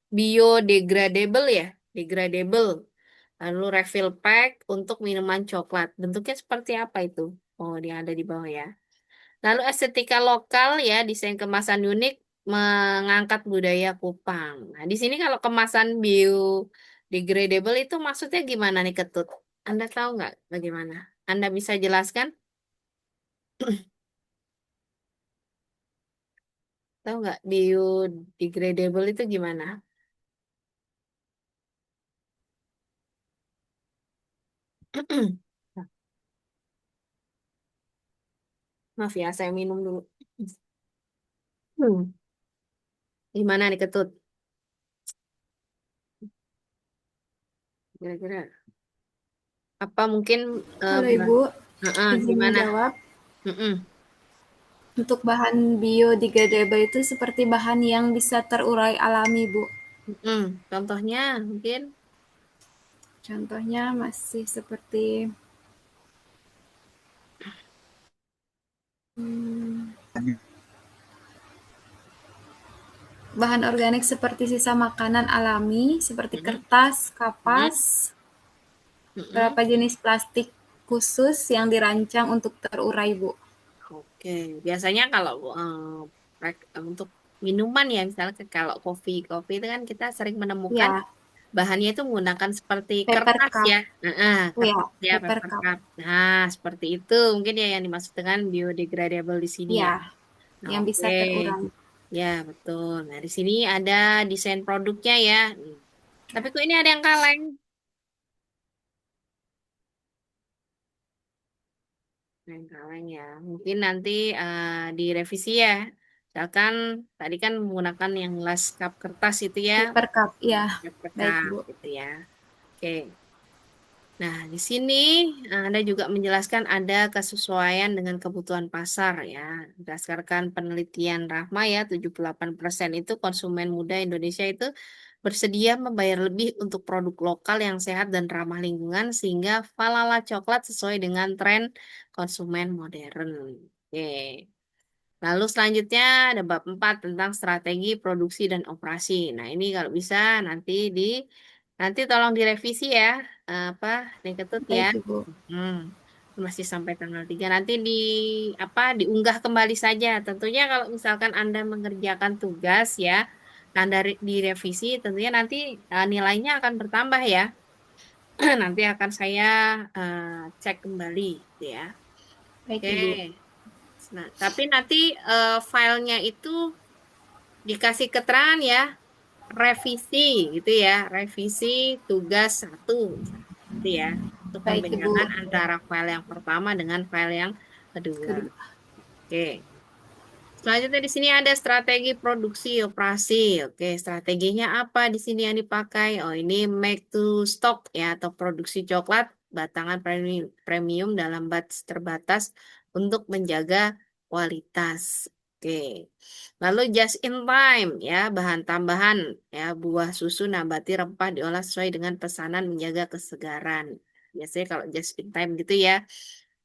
Biodegradable ya, degradable. Lalu refill pack untuk minuman coklat. Bentuknya seperti apa itu? Oh, dia ada di bawah ya. Lalu estetika lokal ya, desain kemasan unik mengangkat budaya Kupang. Nah, di sini kalau kemasan biodegradable itu maksudnya gimana nih Ketut? Anda tahu nggak bagaimana? Anda bisa jelaskan? Tahu nggak biodegradable itu gimana? Maaf ya, saya minum dulu. Hmm. Gimana nih Ketut? Kira-kira apa mungkin Halo Ibu, izin gimana? menjawab. Mm-mm. Untuk bahan biodegradable itu seperti bahan yang bisa terurai alami, Bu. Contohnya mungkin Contohnya masih seperti hmm, bahan organik seperti sisa makanan alami, seperti mm-mm, kertas, mm-mm, kapas, mm-mm. beberapa jenis plastik khusus yang dirancang untuk terurai, Bu. Oke, biasanya kalau untuk minuman ya, misalnya kalau kopi itu kan kita sering menemukan Ya, bahannya itu menggunakan seperti paper kertas cup. ya, Oh ya, kertas ya, paper paper cup. cup. Nah, seperti itu mungkin ya yang dimaksud dengan biodegradable di sini ya. Ya, Nah, yang oke, bisa terurai. ya betul. Nah, di sini ada desain produknya ya. Tapi kok ini ada yang kaleng. Ada yang kaleng ya. Mungkin nanti direvisi ya. Misalkan tadi kan menggunakan yang las cup kertas itu ya. Paper cup, ya. Paper Baik, cup Bu. gitu ya. Oke. Nah, di sini Anda juga menjelaskan ada kesesuaian dengan kebutuhan pasar ya. Berdasarkan penelitian Rahma ya, 78% itu konsumen muda Indonesia itu bersedia membayar lebih untuk produk lokal yang sehat dan ramah lingkungan sehingga Falala coklat sesuai dengan tren konsumen modern. Oke. Lalu selanjutnya ada bab 4 tentang strategi produksi dan operasi. Nah, ini kalau bisa nanti tolong direvisi ya. Apa nih ketut ya. Baik, Ibu. Hmm, masih sampai tanggal 3 nanti diunggah kembali saja. Tentunya kalau misalkan Anda mengerjakan tugas ya, Anda direvisi tentunya nanti nilainya akan bertambah ya. Nanti akan saya cek kembali gitu ya. Baik, Oke. Ibu. Nah, tapi nanti filenya itu dikasih keterangan ya, revisi gitu ya, revisi tugas 1 gitu ya, untuk Baik, Ibu. membedakan antara file yang pertama dengan file yang kedua. Kedua. Oke. Selanjutnya di sini ada strategi produksi operasi. Oke, strateginya apa di sini yang dipakai? Oh, ini make to stock ya atau produksi coklat batangan premium dalam batch terbatas untuk menjaga kualitas. Oke. Lalu just in time ya, bahan tambahan ya, buah susu nabati rempah diolah sesuai dengan pesanan menjaga kesegaran. Biasanya kalau just in time gitu ya.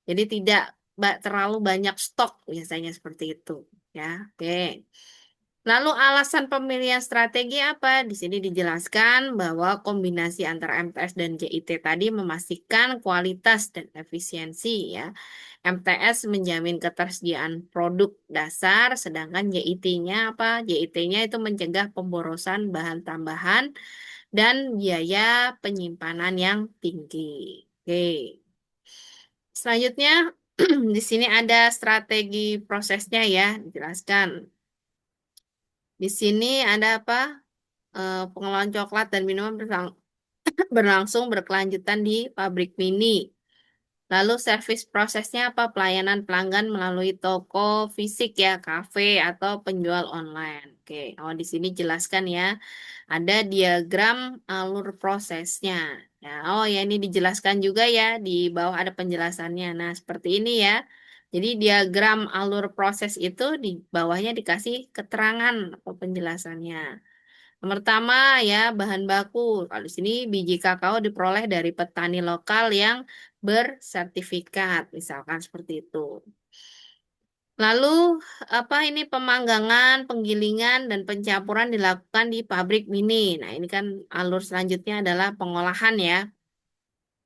Jadi tidak terlalu banyak stok biasanya seperti itu. Ya, oke. Lalu alasan pemilihan strategi apa? Di sini dijelaskan bahwa kombinasi antara MTS dan JIT tadi memastikan kualitas dan efisiensi ya. MTS menjamin ketersediaan produk dasar, sedangkan JIT-nya apa? JIT-nya itu mencegah pemborosan bahan tambahan dan biaya penyimpanan yang tinggi. Oke. Selanjutnya di sini ada strategi prosesnya ya, dijelaskan. Di sini ada apa? Pengelolaan coklat dan minuman berlangsung berkelanjutan di pabrik mini. Lalu service prosesnya apa? Pelayanan pelanggan melalui toko fisik ya, kafe atau penjual online. Oke, oh di sini jelaskan ya. Ada diagram alur prosesnya. Ya, oh ya ini dijelaskan juga ya di bawah ada penjelasannya. Nah, seperti ini ya. Jadi diagram alur proses itu di bawahnya dikasih keterangan atau penjelasannya. Yang pertama ya bahan baku. Kalau di sini biji kakao diperoleh dari petani lokal yang bersertifikat, misalkan seperti itu. Lalu apa ini pemanggangan, penggilingan dan pencampuran dilakukan di pabrik mini. Nah, ini kan alur selanjutnya adalah pengolahan ya.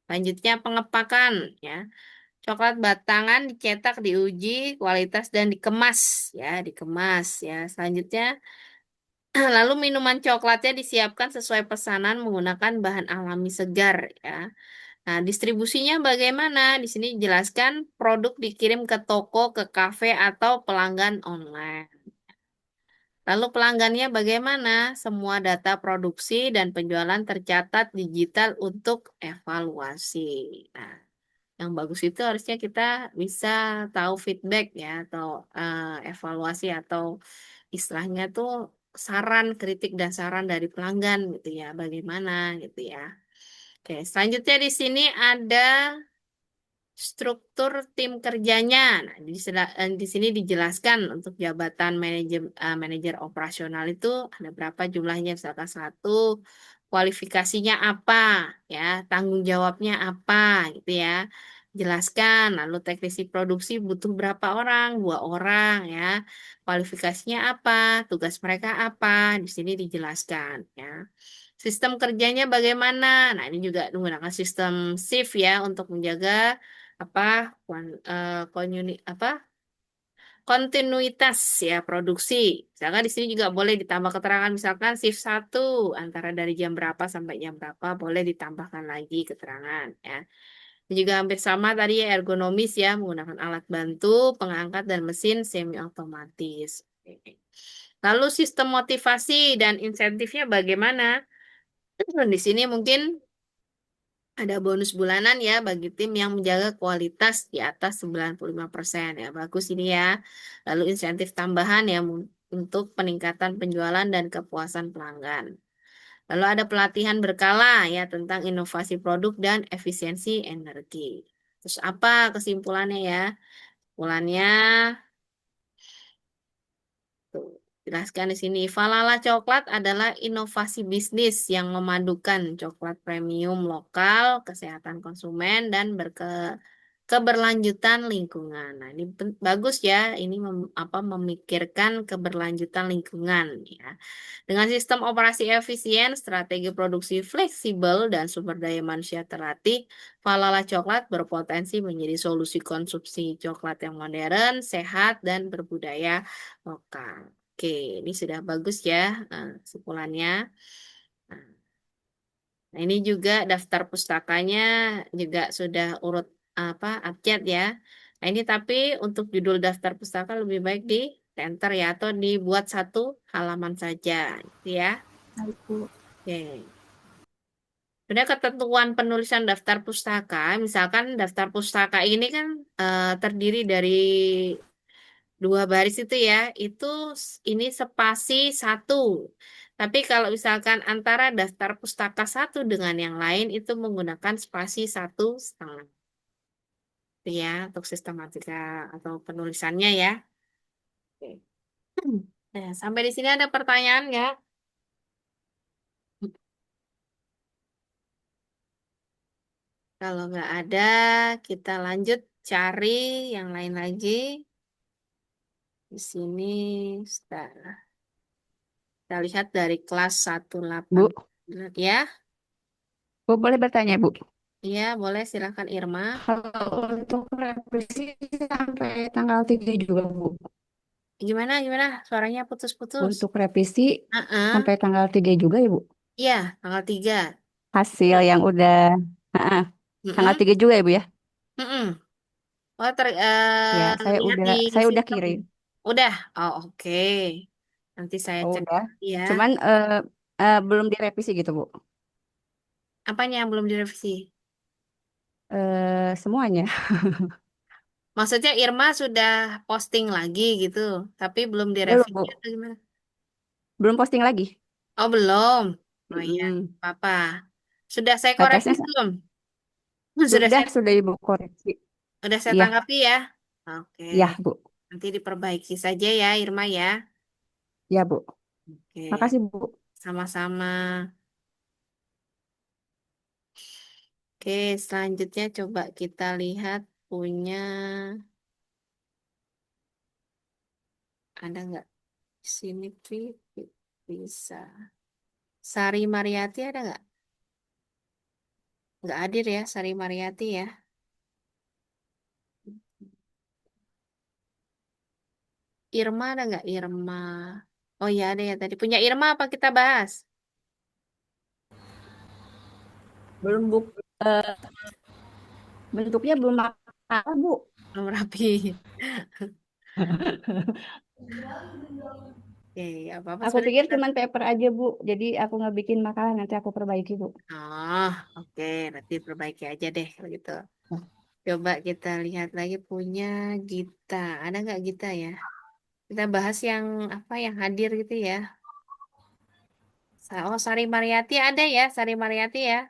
Selanjutnya pengepakan ya. Coklat batangan dicetak, diuji kualitas dan dikemas ya, dikemas ya. Selanjutnya lalu minuman coklatnya disiapkan sesuai pesanan menggunakan bahan alami segar ya. Nah, distribusinya bagaimana? Di sini dijelaskan produk dikirim ke toko, ke kafe atau pelanggan online. Lalu pelanggannya bagaimana? Semua data produksi dan penjualan tercatat digital untuk evaluasi. Nah, yang bagus itu harusnya kita bisa tahu feedback ya atau evaluasi atau istilahnya tuh saran, kritik dan saran dari pelanggan gitu ya. Bagaimana gitu ya. Oke, selanjutnya di sini ada struktur tim kerjanya. Nah, di sini dijelaskan untuk jabatan manajer operasional itu ada berapa jumlahnya, misalkan 1, kualifikasinya apa, ya, tanggung jawabnya apa, gitu ya. Jelaskan, lalu teknisi produksi butuh berapa orang, 2 orang, ya. Kualifikasinya apa, tugas mereka apa, di sini dijelaskan, ya. Sistem kerjanya bagaimana? Nah, ini juga menggunakan sistem shift ya untuk menjaga apa apa kontinuitas ya produksi. Misalkan di sini juga boleh ditambah keterangan misalkan shift 1 antara dari jam berapa sampai jam berapa boleh ditambahkan lagi keterangan ya. Dan juga hampir sama tadi ya, ergonomis ya menggunakan alat bantu, pengangkat dan mesin semi otomatis. Oke. Lalu sistem motivasi dan insentifnya bagaimana? di sini mungkin ada bonus bulanan ya bagi tim yang menjaga kualitas di atas 95% ya. Bagus ini ya. Lalu insentif tambahan ya untuk peningkatan penjualan dan kepuasan pelanggan. Lalu ada pelatihan berkala ya tentang inovasi produk dan efisiensi energi. Terus apa kesimpulannya ya? Kesimpulannya tuh, jelaskan di sini. Falala Coklat adalah inovasi bisnis yang memadukan coklat premium lokal, kesehatan konsumen, dan keberlanjutan lingkungan. Nah, ini bagus ya. Ini memikirkan keberlanjutan lingkungan ya. Dengan sistem operasi efisien, strategi produksi fleksibel, dan sumber daya manusia terlatih, Falala Coklat berpotensi menjadi solusi konsumsi coklat yang modern, sehat, dan berbudaya lokal. Oke, ini sudah bagus ya kesimpulannya. Nah, ini juga daftar pustakanya juga sudah urut abjad ya. Nah, ini tapi untuk judul daftar pustaka lebih baik di center ya atau dibuat satu halaman saja, gitu ya. Baik, Bu. Oke. Sebenarnya ketentuan penulisan daftar pustaka, misalkan daftar pustaka ini kan terdiri dari 2 baris itu ya, itu ini spasi 1. Tapi kalau misalkan antara daftar pustaka 1 dengan yang lain itu menggunakan spasi 1,5. Itu ya untuk sistematika atau penulisannya ya. Oke. Nah, sampai di sini ada pertanyaan nggak? Kalau nggak ada, kita lanjut cari yang lain lagi. Di sini, setelah kita lihat dari kelas 18. Bu, Ya, Bu boleh bertanya, Bu. iya boleh silakan Irma. Kalau untuk revisi sampai tanggal 3 juga, Bu. Gimana? Suaranya putus-putus. Untuk revisi Heeh. sampai tanggal 3 juga ya, Bu. Iya, tanggal 3. Hasil yang udah Heeh, tanggal Mm-mm. 3 juga ya, Bu ya. Mm-mm. Oh, Ya, lihat di saya udah sistem. kirim. Udah. Oh, oke. Nanti saya Oh, cek udah. lagi ya. Cuman belum direvisi gitu, Bu. Apanya yang belum direvisi? Semuanya. Maksudnya Irma sudah posting lagi gitu, tapi belum Belum, direvisi Bu. atau gimana? Belum posting lagi. Oh, belum. Oh iya, Mm-mm. apa? Sudah saya koreksi Batasnya belum? sudah Ibu koreksi. Udah saya Iya, tanggapi ya. Oke. iya, Bu. Nanti diperbaiki saja ya, Irma ya. Iya, Bu. Oke. Makasih, Bu. Sama-sama. Oke, selanjutnya coba kita lihat punya ada nggak di sini bisa. Sari Mariati ada nggak? Nggak hadir ya, Sari Mariati ya. Irma ada nggak Irma? Oh iya ada ya tadi. Punya Irma apa kita bahas? Belum, Bu. Eh, Bentuknya belum apa, Bu. Belum rapi. Oke, apa-apa Aku sebenarnya pikir kita. cuman paper aja, Bu. Jadi aku nggak bikin makalah, nanti aku perbaiki, Bu. Oh, oke. Nanti perbaiki aja deh kalau gitu. Coba kita lihat lagi punya Gita. Ada nggak Gita ya? Kita bahas yang apa yang hadir gitu ya. Oh, Sari Mariati ada ya, Sari Mariati ya.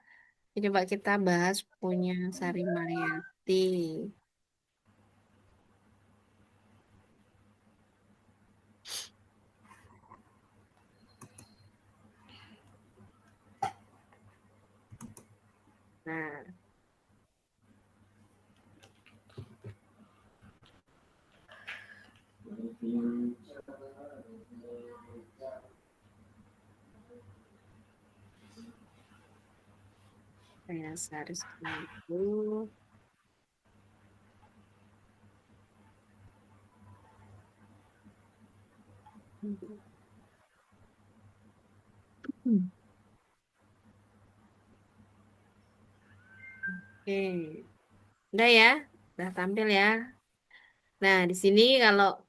Coba kita bahas punya Sari Mariati. Nah, saya harus dulu. Hmm. Oke, udah ya, udah tampil ya. Nah, di sini kalau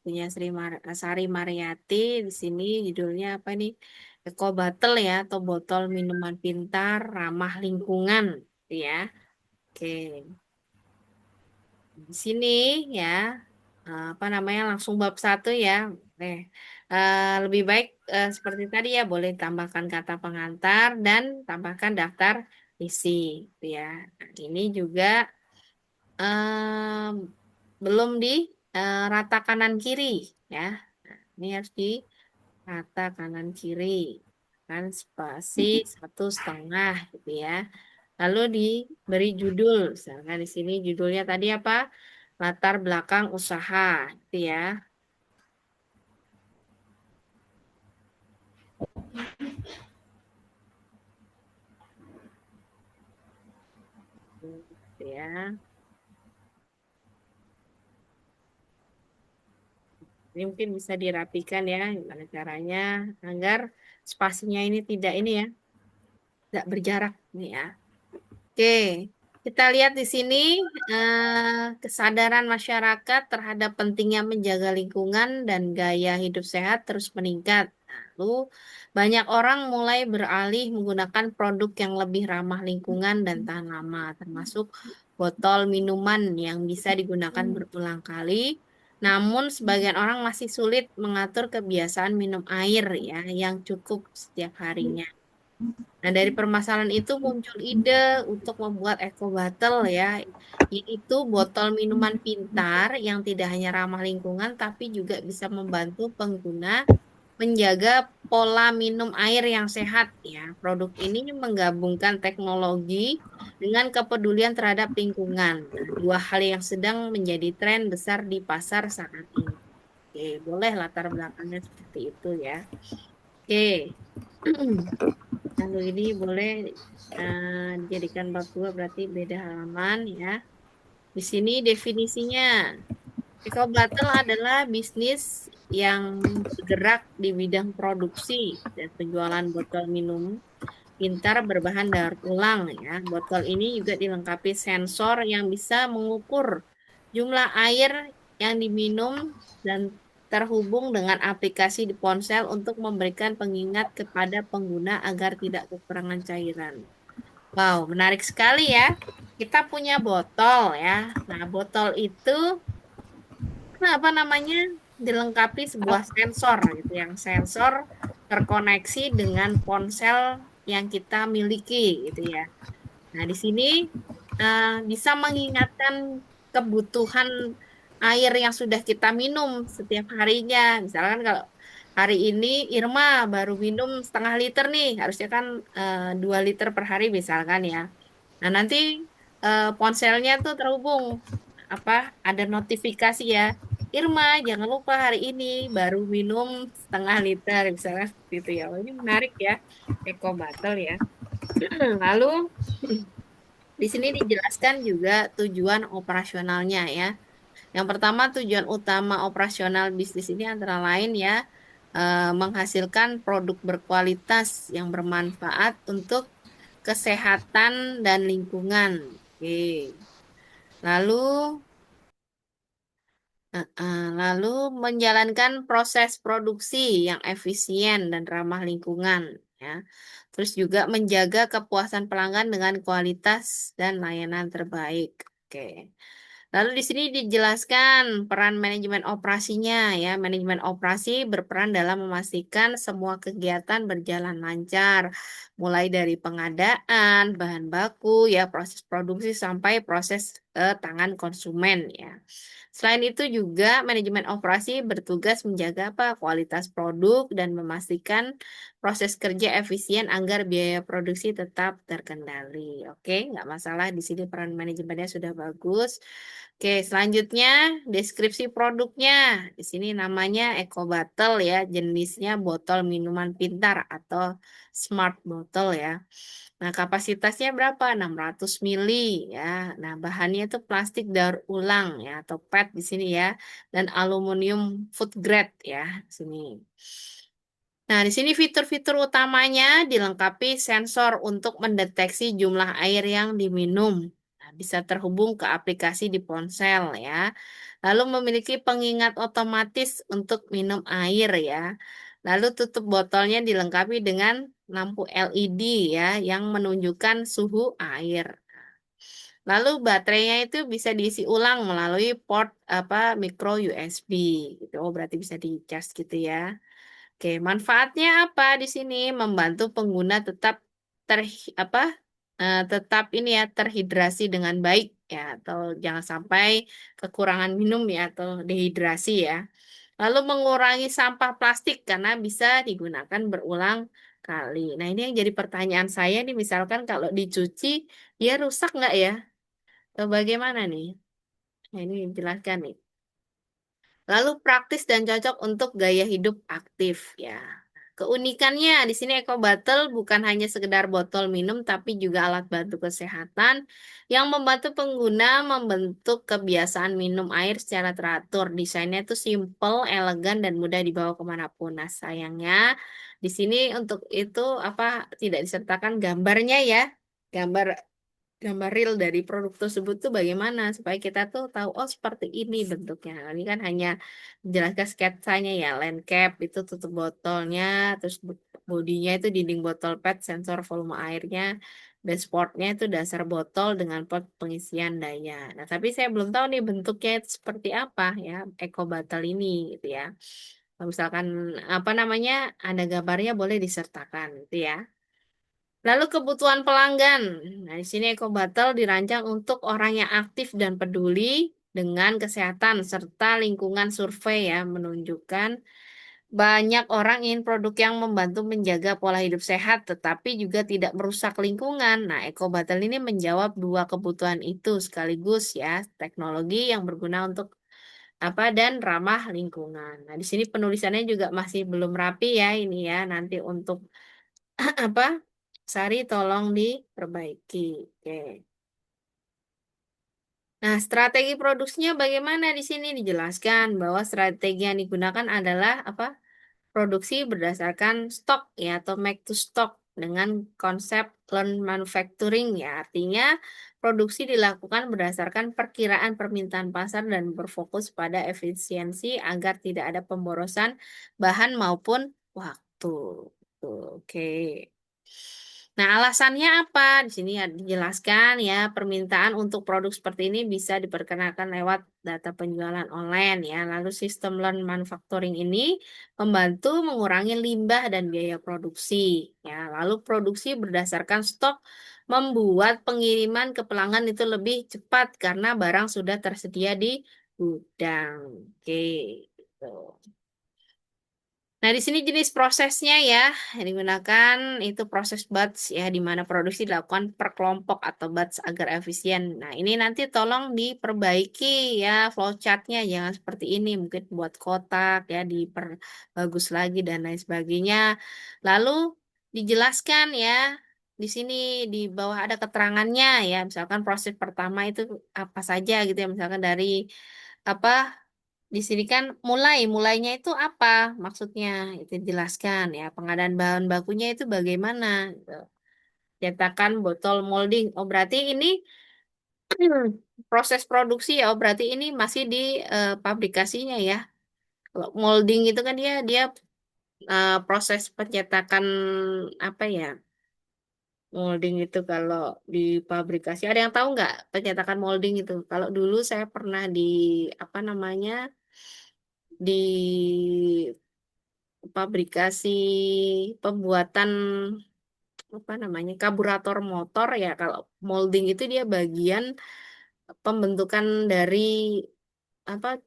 punya Sari Mariati, di sini judulnya apa nih? Eco Bottle ya, atau botol minuman pintar ramah lingkungan, gitu ya. Oke, di sini ya, apa namanya, langsung bab 1 ya. Lebih baik seperti tadi ya, boleh tambahkan kata pengantar dan tambahkan daftar isi, gitu ya. Nah, ini juga em, belum di rata kanan kiri ya. Nah, ini harus di rata kanan kiri, kan spasi 1,5 gitu ya. Lalu diberi judul, misalkan di sini judulnya tadi apa? Latar belakang usaha, gitu ya. Gitu ya. Ini mungkin bisa dirapikan ya, gimana caranya agar spasinya ini tidak ini ya, tidak berjarak nih ya. Oke, kita lihat di sini kesadaran masyarakat terhadap pentingnya menjaga lingkungan dan gaya hidup sehat terus meningkat. Lalu banyak orang mulai beralih menggunakan produk yang lebih ramah lingkungan dan tahan lama, termasuk botol minuman yang bisa digunakan berulang kali. Namun sebagian orang masih sulit mengatur kebiasaan minum air ya yang cukup setiap harinya. Nah, dari permasalahan itu muncul ide untuk membuat eco bottle ya, yaitu botol minuman pintar yang tidak hanya ramah lingkungan tapi juga bisa membantu pengguna menjaga pola minum air yang sehat ya. Produk ini menggabungkan teknologi dengan kepedulian terhadap lingkungan. Nah, dua hal yang sedang menjadi tren besar di pasar saat ini. Oke, boleh latar belakangnya seperti itu ya. Oke. Lalu ini boleh dijadikan bab 2 berarti beda halaman ya. Di sini definisinya. Eco Bottle adalah bisnis yang bergerak di bidang produksi dan penjualan botol minum pintar berbahan daur ulang ya. Botol ini juga dilengkapi sensor yang bisa mengukur jumlah air yang diminum dan terhubung dengan aplikasi di ponsel untuk memberikan pengingat kepada pengguna agar tidak kekurangan cairan. Wow, menarik sekali ya. Kita punya botol ya. Nah, botol itu apa namanya dilengkapi sebuah sensor gitu yang sensor terkoneksi dengan ponsel yang kita miliki gitu ya. Nah, di sini bisa mengingatkan kebutuhan air yang sudah kita minum setiap harinya. Misalkan kalau hari ini Irma baru minum 0,5 liter nih, harusnya kan 2 liter per hari misalkan ya. Nah, nanti ponselnya tuh terhubung apa ada notifikasi ya. Irma, jangan lupa hari ini baru minum 0,5 liter, misalnya seperti itu ya. Wah, ini menarik ya, Eco Bottle ya. Lalu di sini dijelaskan juga tujuan operasionalnya ya. Yang pertama, tujuan utama operasional bisnis ini antara lain ya, menghasilkan produk berkualitas yang bermanfaat untuk kesehatan dan lingkungan. Oke. Lalu lalu menjalankan proses produksi yang efisien dan ramah lingkungan, ya. Terus juga menjaga kepuasan pelanggan dengan kualitas dan layanan terbaik. Oke. Lalu di sini dijelaskan peran manajemen operasinya, ya. Manajemen operasi berperan dalam memastikan semua kegiatan berjalan lancar, mulai dari pengadaan, bahan baku, ya, proses produksi sampai proses tangan konsumen, ya. Selain itu juga manajemen operasi bertugas menjaga apa kualitas produk dan memastikan proses kerja efisien agar biaya produksi tetap terkendali. Oke, nggak masalah di sini peran manajemennya sudah bagus. Oke, selanjutnya deskripsi produknya. Di sini namanya Eco Bottle ya, jenisnya botol minuman pintar atau smart bottle ya. Nah, kapasitasnya berapa? 600 mili ya. Nah, bahannya itu plastik daur ulang ya atau PET di sini ya dan aluminium food grade ya di sini. Nah, di sini fitur-fitur utamanya dilengkapi sensor untuk mendeteksi jumlah air yang diminum. Nah, bisa terhubung ke aplikasi di ponsel ya. Lalu memiliki pengingat otomatis untuk minum air ya. Lalu tutup botolnya dilengkapi dengan lampu LED ya yang menunjukkan suhu air. Lalu baterainya itu bisa diisi ulang melalui port micro USB gitu. Oh, berarti bisa di-cas gitu ya. Oke, manfaatnya apa di sini? Membantu pengguna tetap ter apa tetap ini ya terhidrasi dengan baik ya atau jangan sampai kekurangan minum ya atau dehidrasi ya. Lalu mengurangi sampah plastik karena bisa digunakan berulang kali. Nah, ini yang jadi pertanyaan saya nih misalkan kalau dicuci dia rusak nggak ya? Bagaimana nih? Nah, ini jelaskan nih. Lalu praktis dan cocok untuk gaya hidup aktif ya. Keunikannya di sini Eco Bottle bukan hanya sekedar botol minum tapi juga alat bantu kesehatan yang membantu pengguna membentuk kebiasaan minum air secara teratur. Desainnya itu simple, elegan dan mudah dibawa kemanapun. Nah sayangnya di sini untuk itu tidak disertakan gambarnya ya. Gambar gambar real dari produk tersebut tuh bagaimana supaya kita tuh tahu oh seperti ini bentuknya. Nah, ini kan hanya menjelaskan sketsanya ya, land cap itu tutup botolnya, terus bodinya itu dinding botol PET, sensor volume airnya, dashboardnya itu dasar botol dengan port pengisian daya. Nah, tapi saya belum tahu nih bentuknya itu seperti apa ya, eco bottle ini gitu ya. Kalau misalkan ada gambarnya boleh disertakan gitu ya. Lalu kebutuhan pelanggan. Nah, di sini Eco Bottle dirancang untuk orang yang aktif dan peduli dengan kesehatan serta lingkungan. Survei ya menunjukkan banyak orang ingin produk yang membantu menjaga pola hidup sehat tetapi juga tidak merusak lingkungan. Nah, Eco Bottle ini menjawab dua kebutuhan itu sekaligus ya, teknologi yang berguna untuk dan ramah lingkungan. Nah, di sini penulisannya juga masih belum rapi ya ini ya. Nanti untuk apa? Sari tolong diperbaiki. Oke. Nah, strategi produksinya bagaimana di sini dijelaskan bahwa strategi yang digunakan adalah produksi berdasarkan stok ya atau make to stock dengan konsep lean manufacturing ya. Artinya produksi dilakukan berdasarkan perkiraan permintaan pasar dan berfokus pada efisiensi agar tidak ada pemborosan bahan maupun waktu. Tuh, oke. Nah, alasannya apa? Di sini ya dijelaskan ya, permintaan untuk produk seperti ini bisa diperkenalkan lewat data penjualan online ya. Lalu sistem lean manufacturing ini membantu mengurangi limbah dan biaya produksi ya. Lalu produksi berdasarkan stok membuat pengiriman ke pelanggan itu lebih cepat karena barang sudah tersedia di gudang. Oke, gitu. Nah, di sini jenis prosesnya ya, yang digunakan itu proses batch ya, di mana produksi dilakukan per kelompok atau batch agar efisien. Nah, ini nanti tolong diperbaiki ya flowchartnya, jangan seperti ini, mungkin buat kotak ya, diperbagus lagi dan lain sebagainya. Lalu dijelaskan ya, di sini di bawah ada keterangannya ya, misalkan proses pertama itu apa saja gitu ya, misalkan dari apa di sini kan mulainya itu apa maksudnya itu dijelaskan ya pengadaan bahan bakunya itu bagaimana gitu. Cetakan botol molding. Oh berarti ini proses produksi ya. Oh berarti ini masih di pabrikasinya ya. Kalau molding itu kan dia dia proses pencetakan apa ya? Molding itu kalau di pabrikasi ada yang tahu nggak pencetakan molding itu? Kalau dulu saya pernah di apa namanya di pabrikasi pembuatan karburator motor ya kalau molding itu dia bagian pembentukan dari apa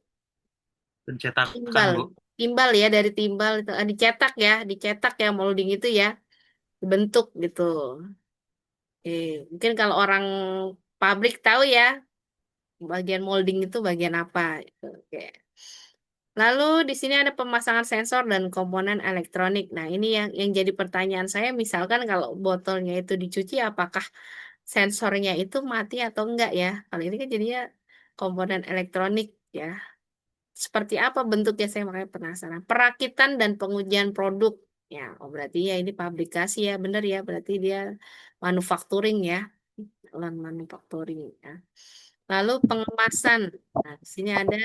Pencetakan, timbal Bu. timbal ya dari timbal itu dicetak ya molding itu ya dibentuk gitu. Mungkin kalau orang pabrik tahu ya bagian molding itu bagian apa gitu. Oke. Lalu di sini ada pemasangan sensor dan komponen elektronik. Nah, ini yang jadi pertanyaan saya, misalkan kalau botolnya itu dicuci, apakah sensornya itu mati atau enggak ya? Kalau ini kan jadinya komponen elektronik ya. Seperti apa bentuknya saya makanya penasaran. Perakitan dan pengujian produk. Ya, oh berarti ya ini pabrikasi ya, benar ya. Berarti dia manufacturing ya. Manufacturing ya. Lalu pengemasan. Nah, di sini ada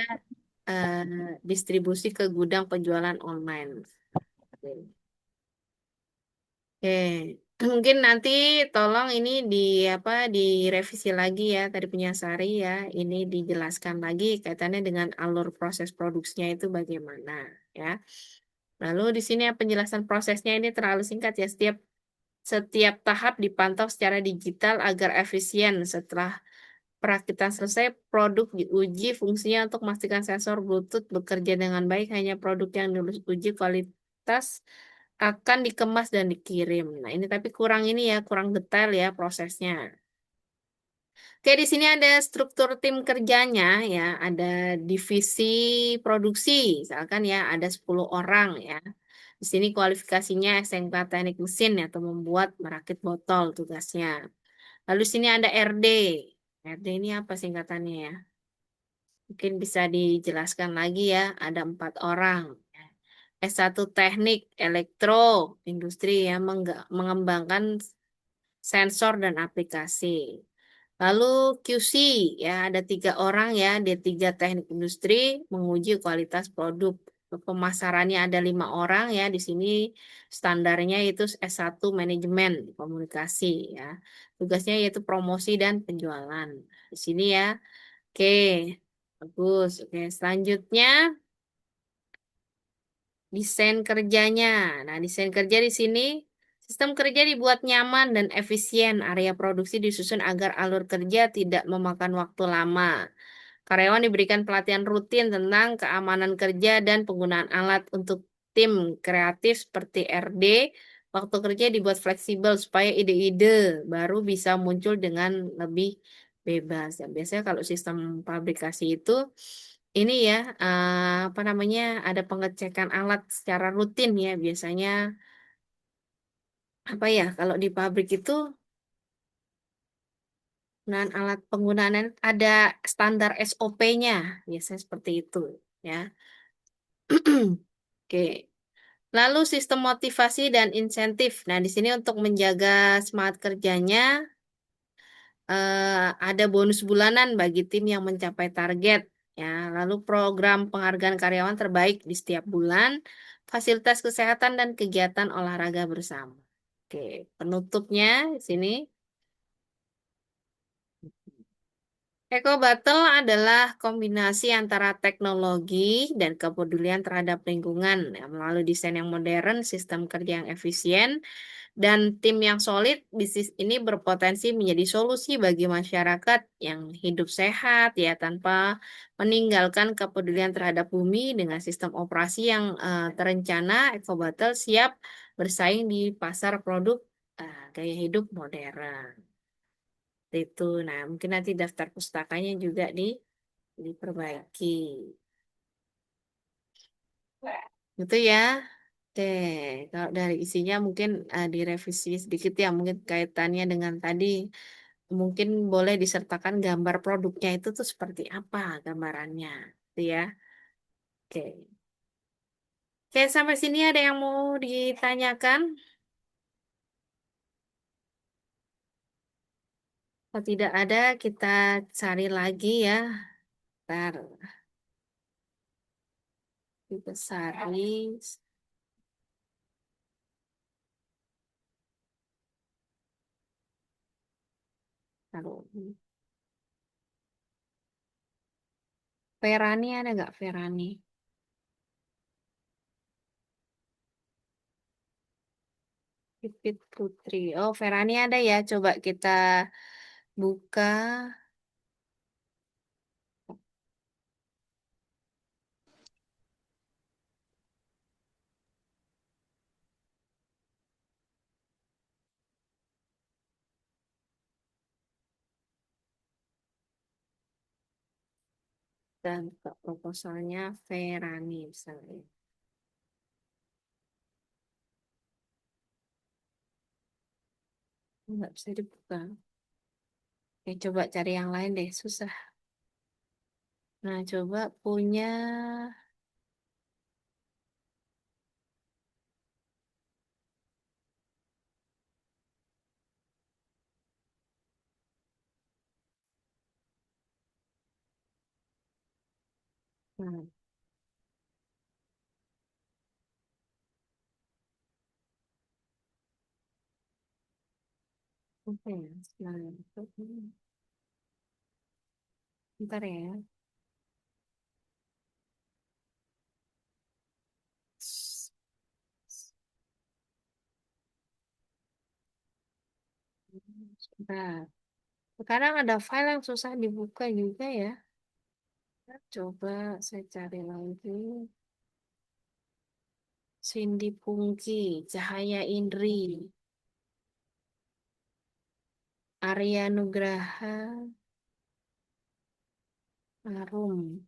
distribusi ke gudang penjualan online. Oke, mungkin nanti tolong ini di apa direvisi lagi ya tadi punya Sari ya. Ini dijelaskan lagi kaitannya dengan alur proses produksinya itu bagaimana ya. Lalu di sini penjelasan prosesnya ini terlalu singkat ya. Setiap tahap dipantau secara digital agar efisien. Setelah perakitan selesai, produk diuji fungsinya untuk memastikan sensor Bluetooth bekerja dengan baik. Hanya produk yang lulus uji kualitas akan dikemas dan dikirim. Nah, ini tapi kurang ini ya, kurang detail ya prosesnya. Oke, di sini ada struktur tim kerjanya ya, ada divisi produksi, misalkan ya ada 10 orang ya. Di sini kualifikasinya SMK Teknik Mesin ya, atau membuat merakit botol tugasnya. Lalu di sini ada RD. RD ini apa singkatannya ya? Mungkin bisa dijelaskan lagi ya, ada 4 orang. S1 Teknik Elektro Industri yang mengembangkan sensor dan aplikasi. Lalu QC ya ada 3 orang ya, ada 3 teknik industri menguji kualitas produk. Pemasarannya ada 5 orang ya, di sini standarnya itu S1 Manajemen Komunikasi ya. Tugasnya yaitu promosi dan penjualan. Di sini ya, oke, bagus. Oke, selanjutnya desain kerjanya. Nah, desain kerja di sini sistem kerja dibuat nyaman dan efisien. Area produksi disusun agar alur kerja tidak memakan waktu lama. Karyawan diberikan pelatihan rutin tentang keamanan kerja dan penggunaan alat untuk tim kreatif seperti RD. Waktu kerja dibuat fleksibel supaya ide-ide baru bisa muncul dengan lebih bebas. Ya, biasanya kalau sistem pabrikasi itu ini ya apa namanya ada pengecekan alat secara rutin ya biasanya apa ya kalau di pabrik itu penggunaan ada standar SOP-nya biasanya seperti itu ya. Oke. Lalu sistem motivasi dan insentif. Nah, di sini untuk menjaga semangat kerjanya ada bonus bulanan bagi tim yang mencapai target. Ya, lalu program penghargaan karyawan terbaik di setiap bulan, fasilitas kesehatan dan kegiatan olahraga bersama. Oke, penutupnya di sini. Eco Battle adalah kombinasi antara teknologi dan kepedulian terhadap lingkungan. Ya, melalui desain yang modern, sistem kerja yang efisien, dan tim yang solid, bisnis ini berpotensi menjadi solusi bagi masyarakat yang hidup sehat ya tanpa meninggalkan kepedulian terhadap bumi dengan sistem operasi yang terencana. EcoBattle siap bersaing di pasar produk gaya hidup modern. Itu. Nah, mungkin nanti daftar pustakanya juga diperbaiki. Gitu ya. Oke, kalau dari isinya mungkin direvisi sedikit ya, mungkin kaitannya dengan tadi, mungkin boleh disertakan gambar produknya itu tuh seperti apa gambarannya, gitu ya. Oke, oke sampai sini ada yang mau ditanyakan? Kalau tidak ada, kita cari lagi ya. Ntar, kita cari. Taruh. Ferani ada nggak Ferani? Pipit Putri. Oh, Ferani ada ya. Coba kita buka dan buka proposalnya Ferani misalnya. Nggak bisa dibuka. Oke, coba cari yang lain deh. Susah. Nah, coba punya. Nah, Oke, nah, bentar ya. Sebentar. Sekarang ada file yang susah dibuka juga ya. Coba saya cari lagi. Cindy Pungki, Cahaya Indri, Arya Nugraha, Arum.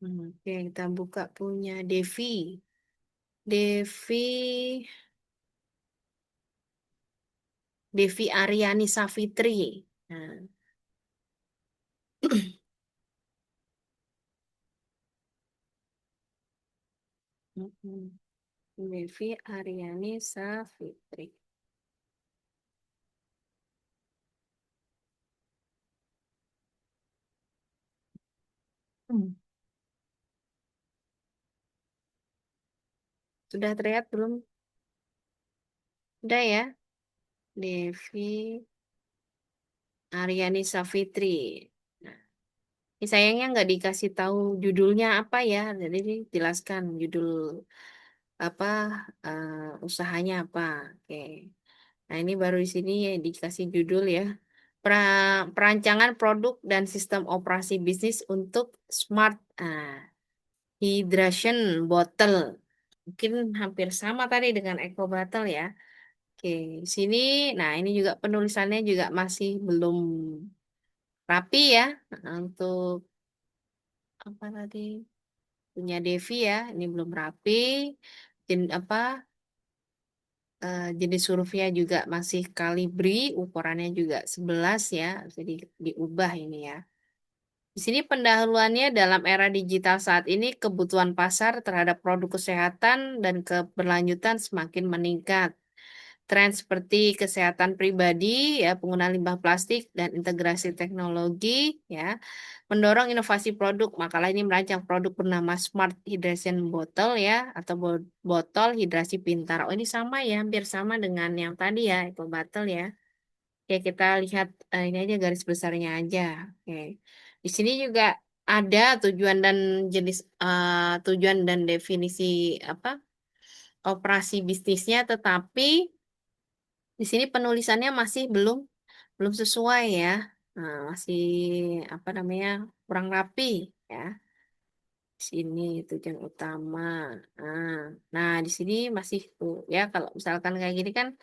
Oke, kita buka punya Devi. Devi, Devi Aryani Savitri. Nah, Devi Aryani Savitri. Hmm. Sudah terlihat belum? Sudah ya? Devi Aryani Savitri. Nah, ini sayangnya nggak dikasih tahu judulnya apa ya. Jadi dijelaskan judul apa usahanya apa. Oke. Nah, ini baru di sini ya dikasih judul ya. Perancangan produk dan sistem operasi bisnis untuk smart hydration bottle. Mungkin hampir sama tadi dengan eco bottle ya. Oke, di sini, nah ini juga penulisannya juga masih belum rapi ya. Nah, untuk apa tadi punya Devi ya, ini belum rapi. Apa jenis hurufnya juga masih kalibri, ukurannya juga 11 ya, jadi diubah ini ya. Di sini pendahuluannya dalam era digital saat ini kebutuhan pasar terhadap produk kesehatan dan keberlanjutan semakin meningkat. Tren seperti kesehatan pribadi, ya, penggunaan limbah plastik dan integrasi teknologi, ya, mendorong inovasi produk. Makalah ini merancang produk bernama Smart Hydration Bottle, ya, atau botol hidrasi pintar. Oh, ini sama ya, hampir sama dengan yang tadi ya, Eco Bottle ya. Oke, kita lihat ini aja garis besarnya aja. Oke, di sini juga ada tujuan dan jenis tujuan dan definisi apa operasi bisnisnya, tetapi di sini penulisannya masih belum belum sesuai ya. Nah, masih apa namanya kurang rapi ya. Di sini tujuan utama. Nah, nah di sini masih tuh ya kalau misalkan kayak gini kan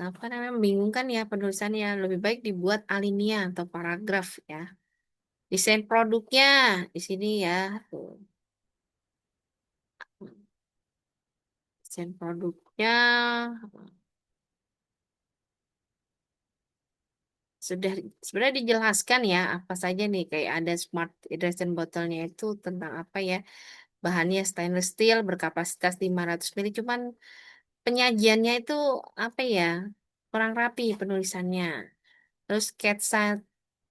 apa namanya membingungkan ya penulisannya. Lebih baik dibuat alinea atau paragraf ya. Desain produknya di sini ya. Tuh. Desain produknya sudah sebenarnya dijelaskan ya apa saja nih kayak ada smart hydration bottle-nya itu tentang apa ya bahannya stainless steel berkapasitas 500 ml cuman penyajiannya itu apa ya kurang rapi penulisannya terus sketsa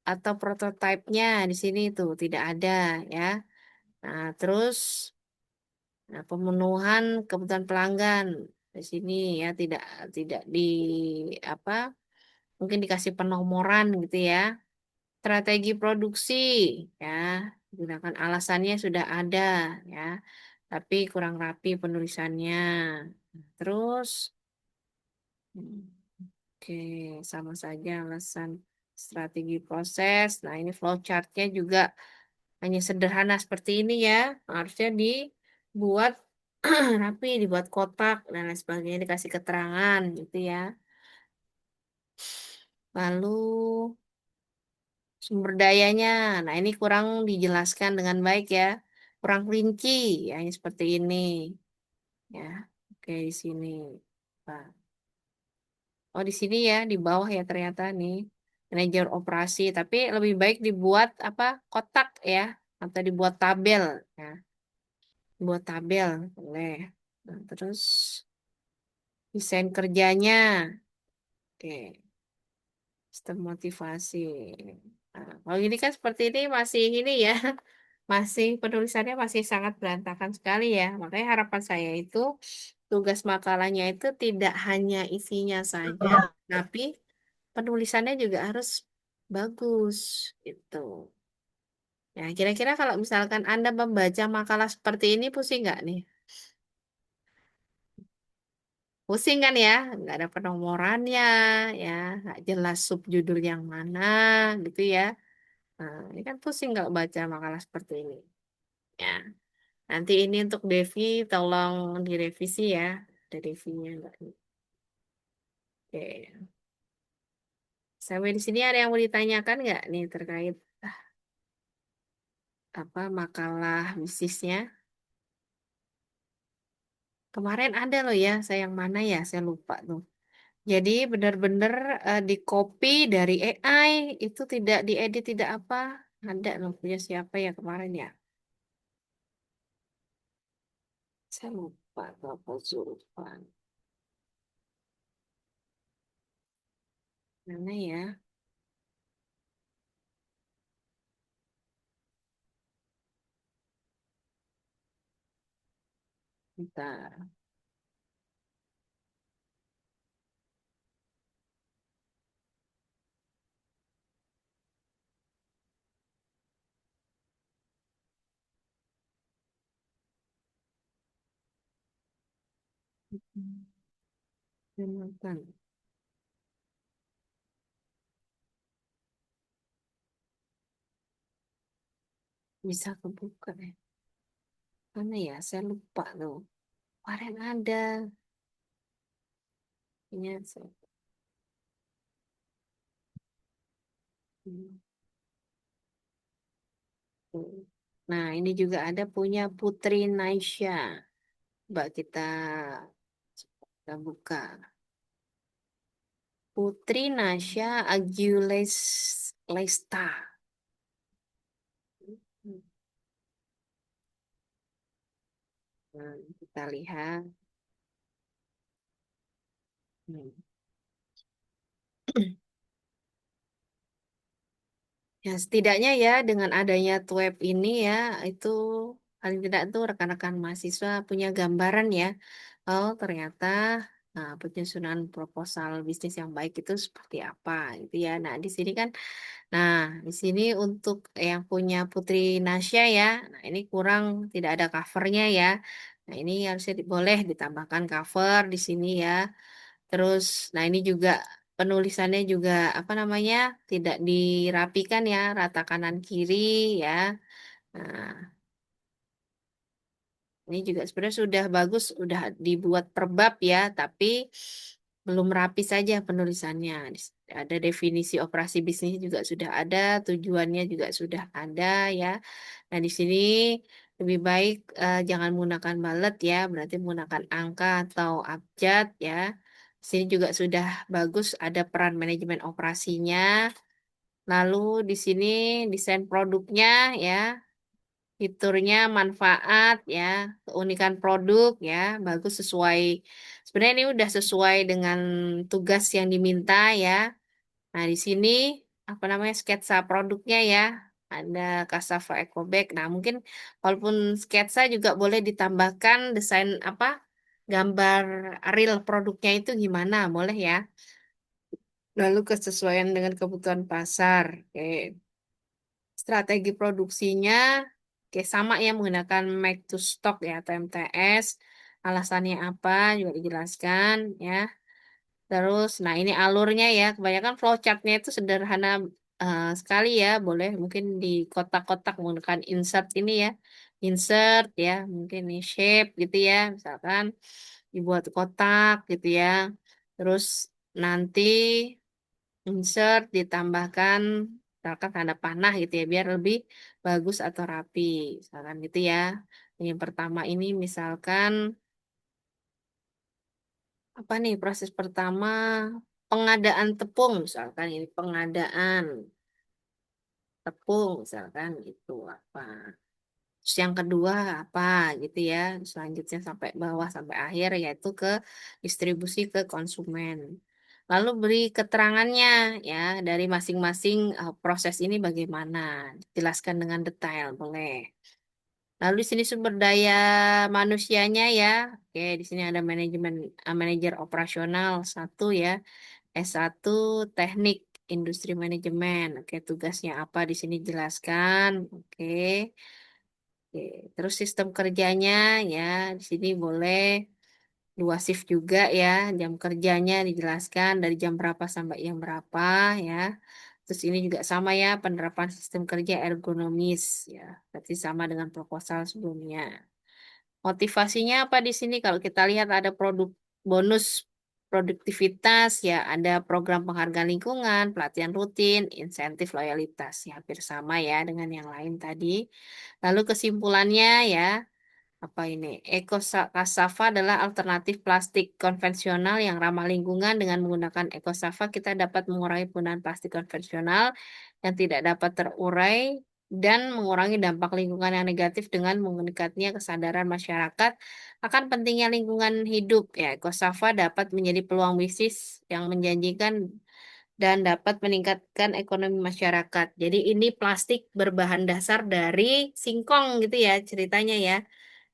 atau prototipenya di sini tuh tidak ada ya nah terus nah, pemenuhan kebutuhan pelanggan di sini ya tidak tidak di apa mungkin dikasih penomoran gitu ya. Strategi produksi, ya, gunakan alasannya sudah ada, ya, tapi kurang rapi penulisannya. Terus, hmm, oke, sama saja alasan strategi proses. Nah, ini flowchartnya juga hanya sederhana seperti ini ya. Harusnya dibuat rapi, dibuat kotak dan lain sebagainya, dikasih keterangan gitu ya. Lalu sumber dayanya. Nah, ini kurang dijelaskan dengan baik ya. Kurang rinci, ya ini seperti ini. Ya, oke di sini. Nah, oh di sini ya, di bawah ya ternyata nih. Manajer operasi, tapi lebih baik dibuat apa? Kotak ya, atau dibuat tabel ya. Buat tabel, boleh. Nah, terus desain kerjanya. Oke, sistem motivasi. Nah, kalau ini kan seperti ini masih ini ya. penulisannya masih sangat berantakan sekali ya. Makanya harapan saya itu tugas makalahnya itu tidak hanya isinya saja, tapi penulisannya juga harus bagus gitu. Ya, kira-kira kalau misalkan Anda membaca makalah seperti ini pusing nggak nih? Pusing kan ya, nggak ada penomorannya, ya, nggak jelas subjudul yang mana, gitu ya. Nah, ini kan pusing kalau baca makalah seperti ini. Ya, nanti ini untuk Devi, tolong direvisi ya. Ada Devinya nggak nih? Oke. Sampai di sini ada yang mau ditanyakan nggak nih terkait apa makalah bisnisnya? Kemarin ada loh ya, saya yang mana ya, saya lupa tuh. Jadi benar-benar di copy dari AI, itu tidak diedit, tidak apa. Ada loh, punya siapa ya kemarin ya? Saya lupa tuh apa Zulfan. Mana ya? Bentar. Gunakan. Bisa kebuka ya. Mana ya? Saya lupa tuh. Kemarin ada. Ini saya. Nah, ini juga ada punya Putri Naisha. Coba kita buka. Putri Nasya Agiles Lesta. Nah, kita lihat. Hmm. Ya, setidaknya ya dengan adanya Tweb ini ya, itu paling tidak tuh rekan-rekan mahasiswa punya gambaran ya. Oh, ternyata penyusunan proposal bisnis yang baik itu seperti apa gitu ya. Nah, di sini kan di sini untuk yang punya Putri Nasya ya, nah ini kurang tidak ada covernya ya. Nah, ini harusnya boleh ditambahkan cover di sini ya. Terus, nah ini juga penulisannya juga apa namanya tidak dirapikan ya, rata kanan kiri ya. Nah, ini juga sebenarnya sudah bagus, sudah dibuat per bab ya, tapi belum rapi saja penulisannya. Ada definisi operasi bisnis juga sudah ada, tujuannya juga sudah ada ya. Nah, di sini lebih baik jangan menggunakan balet ya, berarti menggunakan angka atau abjad ya. Di sini juga sudah bagus, ada peran manajemen operasinya. Lalu di sini desain produknya ya, fiturnya, manfaat ya, keunikan produk ya, bagus sesuai. Sebenarnya ini udah sesuai dengan tugas yang diminta ya. Nah, di sini apa namanya sketsa produknya ya. Ada cassava eco bag. Nah, mungkin walaupun sketsa juga boleh ditambahkan desain apa? Gambar real produknya itu gimana, boleh ya. Lalu kesesuaian dengan kebutuhan pasar. Oke. Strategi produksinya sama ya menggunakan make to stock ya atau MTS. Alasannya apa juga dijelaskan ya. Terus, nah ini alurnya ya. Kebanyakan flowchartnya itu sederhana sekali ya. Boleh mungkin di kotak-kotak menggunakan insert ini ya. Insert ya, mungkin nih shape gitu ya. Misalkan dibuat kotak gitu ya. Terus nanti insert ditambahkan misalkan tanda panah gitu ya biar lebih bagus atau rapi misalkan gitu ya. Yang pertama ini misalkan apa nih proses pertama pengadaan tepung misalkan ini pengadaan tepung misalkan itu apa. Terus yang kedua apa gitu ya. Selanjutnya sampai bawah sampai akhir yaitu ke distribusi ke konsumen. Lalu beri keterangannya ya dari masing-masing proses ini bagaimana. Jelaskan dengan detail, boleh. Lalu di sini sumber daya manusianya ya. Oke, di sini ada manajemen manajer operasional satu ya. S1 Teknik Industri Manajemen. Oke, tugasnya apa di sini jelaskan. Oke. Oke, terus sistem kerjanya ya, di sini boleh 2 shift juga ya, jam kerjanya dijelaskan dari jam berapa sampai jam berapa ya. Terus ini juga sama ya, penerapan sistem kerja ergonomis ya, berarti sama dengan proposal sebelumnya. Motivasinya apa di sini? Kalau kita lihat ada produk bonus produktivitas ya, ada program penghargaan lingkungan, pelatihan rutin, insentif loyalitas ya, hampir sama ya dengan yang lain tadi. Lalu kesimpulannya ya, apa ini? Cassava adalah alternatif plastik konvensional yang ramah lingkungan. Dengan menggunakan EcoSafa, kita dapat mengurangi penggunaan plastik konvensional yang tidak dapat terurai dan mengurangi dampak lingkungan yang negatif dengan meningkatnya kesadaran masyarakat akan pentingnya lingkungan hidup. Ya, EcoSafa dapat menjadi peluang bisnis yang menjanjikan dan dapat meningkatkan ekonomi masyarakat. Jadi ini plastik berbahan dasar dari singkong gitu ya ceritanya ya,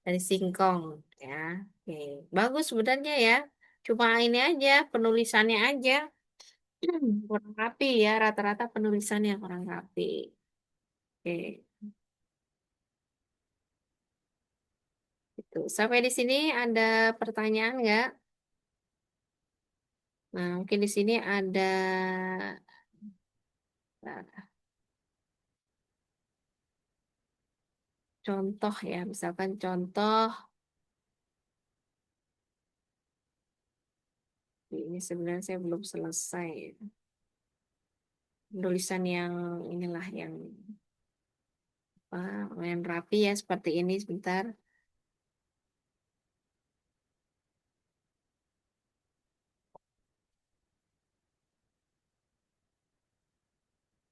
dari singkong ya. Oke. Bagus sebenarnya ya. Cuma ini aja penulisannya aja kurang rapi ya, rata-rata penulisannya kurang rapi. Oke, itu. Sampai di sini ada pertanyaan nggak? Nah, mungkin di sini ada nah, contoh ya, misalkan contoh ini sebenarnya saya belum selesai. Tulisan yang inilah yang lumayan rapi ya seperti ini sebentar.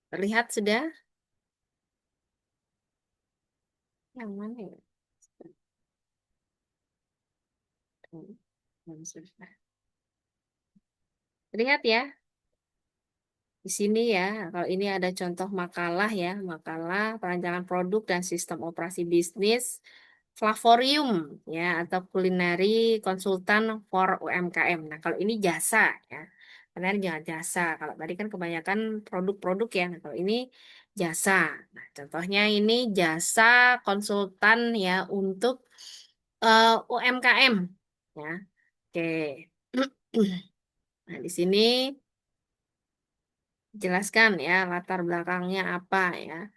Terlihat sudah? Yang mana ya? Sudah. Lihat ya. Di sini ya, kalau ini ada contoh makalah ya, makalah perancangan produk dan sistem operasi bisnis Flavorium ya atau kulineri konsultan for UMKM. Nah, kalau ini jasa ya. Benar jangan jasa. Kalau tadi kan kebanyakan produk-produk ya. Nah, kalau ini jasa. Nah, contohnya ini jasa konsultan ya untuk UMKM ya. Oke. Nah, di sini jelaskan ya latar belakangnya apa ya.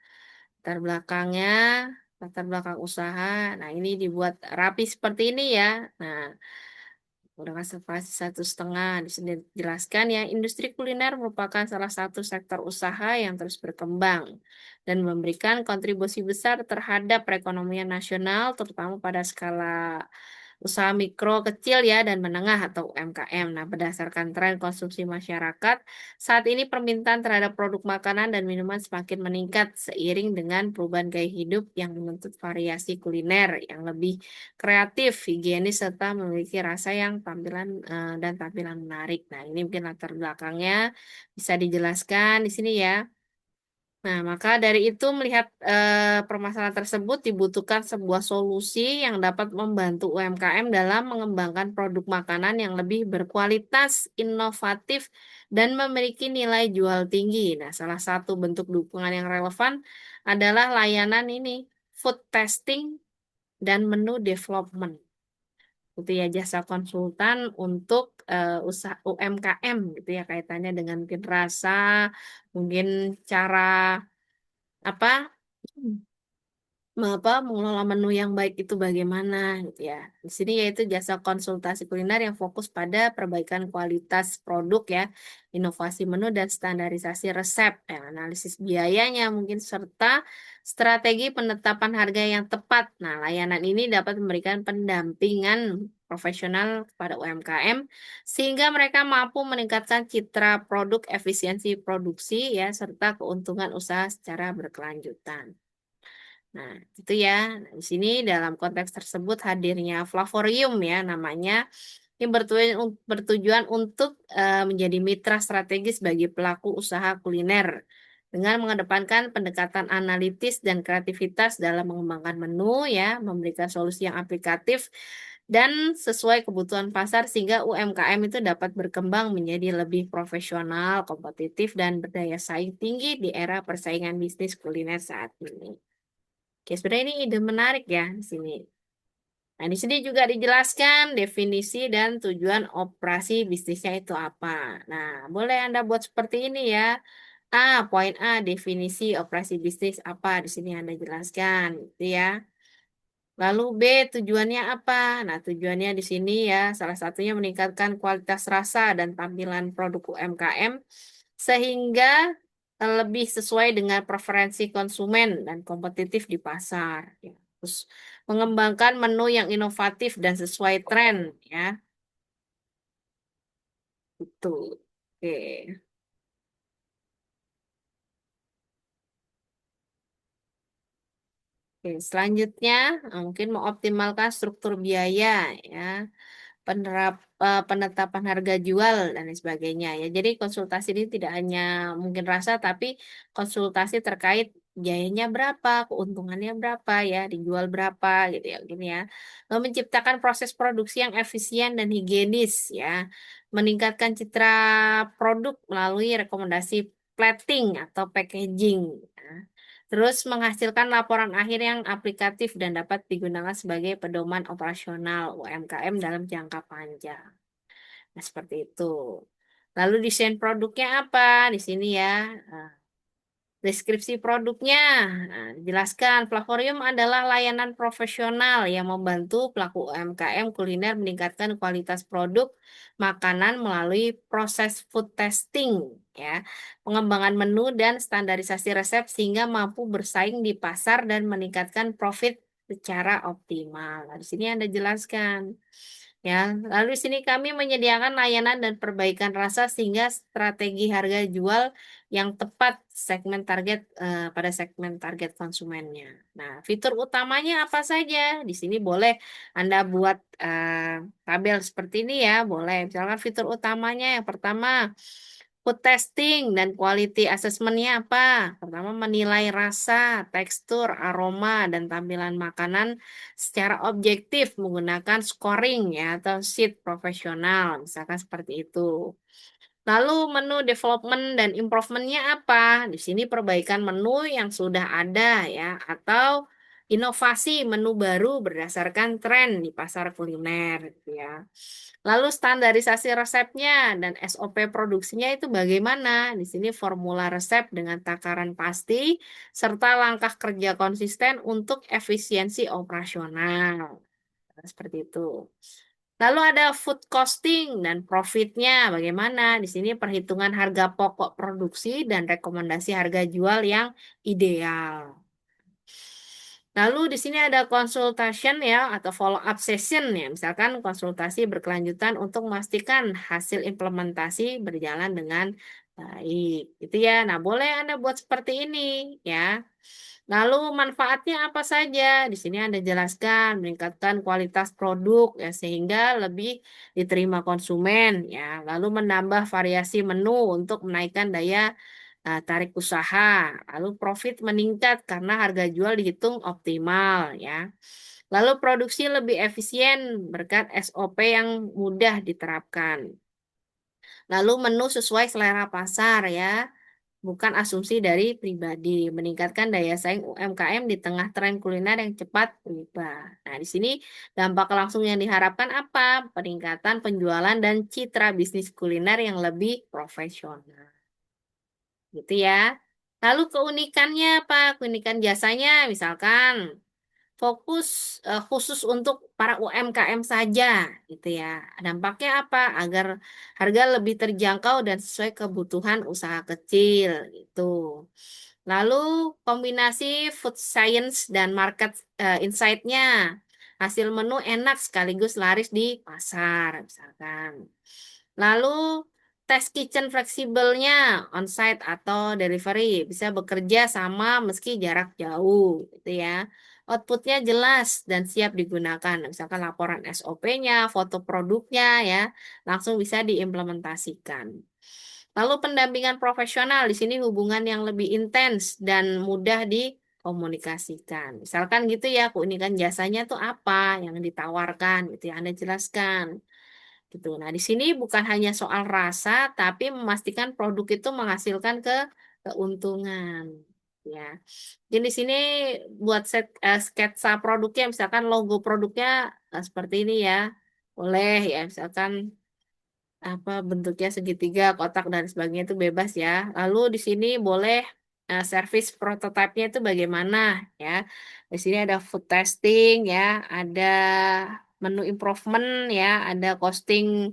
Latar belakangnya, latar belakang usaha. Nah, ini dibuat rapi seperti ini ya. Nah, udah konservasi 1,5. Di sini dijelaskan ya, industri kuliner merupakan salah satu sektor usaha yang terus berkembang dan memberikan kontribusi besar terhadap perekonomian nasional, terutama pada skala usaha mikro, kecil ya, dan menengah atau UMKM. Nah, berdasarkan tren konsumsi masyarakat, saat ini permintaan terhadap produk makanan dan minuman semakin meningkat seiring dengan perubahan gaya hidup yang menuntut variasi kuliner yang lebih kreatif, higienis, serta memiliki rasa yang dan tampilan menarik. Nah, ini mungkin latar belakangnya bisa dijelaskan di sini ya. Nah, maka dari itu melihat permasalahan tersebut dibutuhkan sebuah solusi yang dapat membantu UMKM dalam mengembangkan produk makanan yang lebih berkualitas, inovatif, dan memiliki nilai jual tinggi. Nah, salah satu bentuk dukungan yang relevan adalah layanan ini, food testing dan menu development. Itu ya jasa konsultan untuk usaha UMKM gitu ya kaitannya dengan mungkin rasa, mungkin cara apa mengelola menu yang baik itu bagaimana gitu ya. Di sini yaitu jasa konsultasi kuliner yang fokus pada perbaikan kualitas produk ya, inovasi menu dan standarisasi resep, ya, analisis biayanya mungkin serta strategi penetapan harga yang tepat. Nah, layanan ini dapat memberikan pendampingan profesional kepada UMKM sehingga mereka mampu meningkatkan citra produk, efisiensi produksi ya, serta keuntungan usaha secara berkelanjutan. Nah, itu ya. Nah, di sini dalam konteks tersebut hadirnya Flavorium ya namanya Ini bertujuan untuk menjadi mitra strategis bagi pelaku usaha kuliner dengan mengedepankan pendekatan analitis dan kreativitas dalam mengembangkan menu ya, memberikan solusi yang aplikatif dan sesuai kebutuhan pasar sehingga UMKM itu dapat berkembang menjadi lebih profesional, kompetitif dan berdaya saing tinggi di era persaingan bisnis kuliner saat ini. Oke, sebenarnya ini ide menarik ya di sini. Nah, di sini juga dijelaskan definisi dan tujuan operasi bisnisnya itu apa. Nah, boleh Anda buat seperti ini ya. A, poin A, definisi operasi bisnis apa? Di sini Anda jelaskan, gitu ya. Lalu B, tujuannya apa? Nah, tujuannya di sini ya, salah satunya meningkatkan kualitas rasa dan tampilan produk UMKM sehingga lebih sesuai dengan preferensi konsumen dan kompetitif di pasar. Ya. Terus mengembangkan menu yang inovatif dan sesuai tren, ya. Itu. Oke. Oke, selanjutnya mungkin mengoptimalkan struktur biaya, ya. Penetapan harga jual dan lain sebagainya ya. Jadi konsultasi ini tidak hanya mungkin rasa tapi konsultasi terkait biayanya berapa, keuntungannya berapa ya, dijual berapa gitu ya, gini ya. Lalu menciptakan proses produksi yang efisien dan higienis ya. Meningkatkan citra produk melalui rekomendasi plating atau packaging. Ya. Terus menghasilkan laporan akhir yang aplikatif dan dapat digunakan sebagai pedoman operasional UMKM dalam jangka panjang. Nah, seperti itu. Lalu desain produknya apa? Di sini ya. Nah, deskripsi produknya. Nah, dijelaskan, Flavorium adalah layanan profesional yang membantu pelaku UMKM kuliner meningkatkan kualitas produk makanan melalui proses food testing, ya, pengembangan menu dan standarisasi resep sehingga mampu bersaing di pasar dan meningkatkan profit secara optimal. Nah, di sini Anda jelaskan. Ya, lalu di sini kami menyediakan layanan dan perbaikan rasa sehingga strategi harga jual yang tepat pada segmen target konsumennya. Nah, fitur utamanya apa saja? Di sini boleh Anda buat tabel seperti ini ya, boleh. Misalkan fitur utamanya yang pertama food testing dan quality assessment-nya apa? Pertama menilai rasa, tekstur, aroma, dan tampilan makanan secara objektif menggunakan scoring ya atau sheet profesional, misalkan seperti itu. Lalu menu development dan improvement-nya apa? Di sini perbaikan menu yang sudah ada ya atau inovasi menu baru berdasarkan tren di pasar kuliner gitu ya. Lalu standarisasi resepnya dan SOP produksinya itu bagaimana? Di sini formula resep dengan takaran pasti serta langkah kerja konsisten untuk efisiensi operasional. Seperti itu. Lalu ada food costing dan profitnya bagaimana? Di sini perhitungan harga pokok produksi dan rekomendasi harga jual yang ideal. Lalu di sini ada consultation ya atau follow up session ya. Misalkan konsultasi berkelanjutan untuk memastikan hasil implementasi berjalan dengan baik. Gitu ya. Nah, boleh Anda buat seperti ini ya. Lalu manfaatnya apa saja? Di sini Anda jelaskan meningkatkan kualitas produk ya sehingga lebih diterima konsumen ya. Lalu menambah variasi menu untuk menaikkan daya tarik usaha. Lalu profit meningkat karena harga jual dihitung optimal ya. Lalu produksi lebih efisien berkat SOP yang mudah diterapkan. Lalu menu sesuai selera pasar ya. Bukan asumsi dari pribadi, meningkatkan daya saing UMKM di tengah tren kuliner yang cepat berubah. Nah, di sini dampak langsung yang diharapkan apa? Peningkatan penjualan dan citra bisnis kuliner yang lebih profesional. Gitu ya. Lalu keunikannya apa? Keunikan jasanya misalkan fokus khusus untuk para UMKM saja gitu ya. Dampaknya apa? Agar harga lebih terjangkau dan sesuai kebutuhan usaha kecil gitu. Lalu kombinasi food science dan market insight-nya. Hasil menu enak sekaligus laris di pasar misalkan. Lalu test kitchen fleksibelnya on-site atau delivery bisa bekerja sama meski jarak jauh gitu ya. outputnya jelas dan siap digunakan. Misalkan laporan SOP-nya, foto produknya ya, langsung bisa diimplementasikan. Lalu pendampingan profesional, di sini hubungan yang lebih intens dan mudah dikomunikasikan. Misalkan gitu ya, keunikan jasanya tuh apa yang ditawarkan gitu ya, Anda jelaskan gitu. Nah, di sini bukan hanya soal rasa, tapi memastikan produk itu menghasilkan keuntungan. Ya, jadi di sini buat sketsa produknya, misalkan logo produknya seperti ini ya, boleh ya, misalkan apa bentuknya segitiga, kotak dan sebagainya itu bebas ya. Lalu di sini boleh service prototipe-nya itu bagaimana ya. Di sini ada food testing ya, ada menu improvement ya, ada costing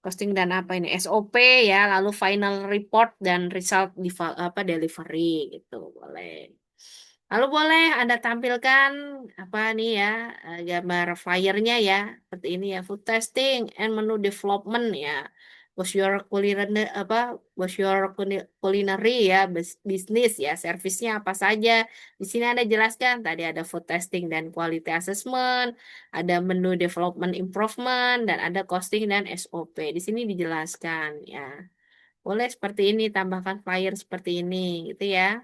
costing dan apa ini SOP ya, lalu final report dan result delivery gitu boleh. Lalu boleh Anda tampilkan apa nih ya gambar flyernya ya seperti ini ya food testing and menu development ya. Was your culinary ya bisnis ya servisnya apa saja. Di sini Anda jelaskan tadi ada food testing dan quality assessment, ada menu development improvement dan ada costing dan SOP. Di sini dijelaskan ya. Boleh seperti ini tambahkan flyer seperti ini gitu ya.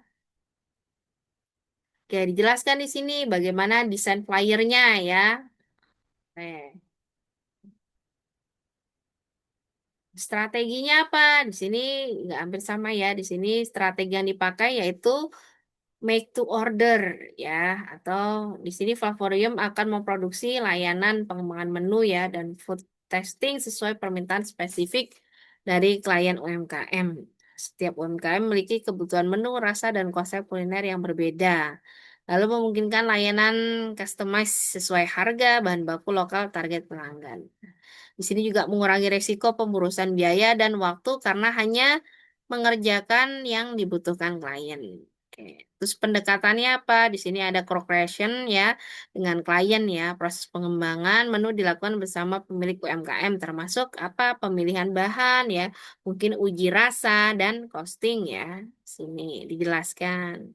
Oke, dijelaskan di sini bagaimana desain flyernya ya. Oke. Strateginya apa? Di sini nggak hampir sama ya. Di sini strategi yang dipakai yaitu make to order ya. Atau di sini Favorium akan memproduksi layanan pengembangan menu ya dan food testing sesuai permintaan spesifik dari klien UMKM. Setiap UMKM memiliki kebutuhan menu, rasa, dan konsep kuliner yang berbeda. Lalu memungkinkan layanan customize sesuai harga, bahan baku lokal, target pelanggan. Di sini juga mengurangi resiko pemburusan biaya dan waktu karena hanya mengerjakan yang dibutuhkan klien. Oke. Terus pendekatannya apa? Di sini ada co-creation ya dengan klien ya. Proses pengembangan menu dilakukan bersama pemilik UMKM termasuk apa? Pemilihan bahan ya, mungkin uji rasa dan costing ya. Sini dijelaskan.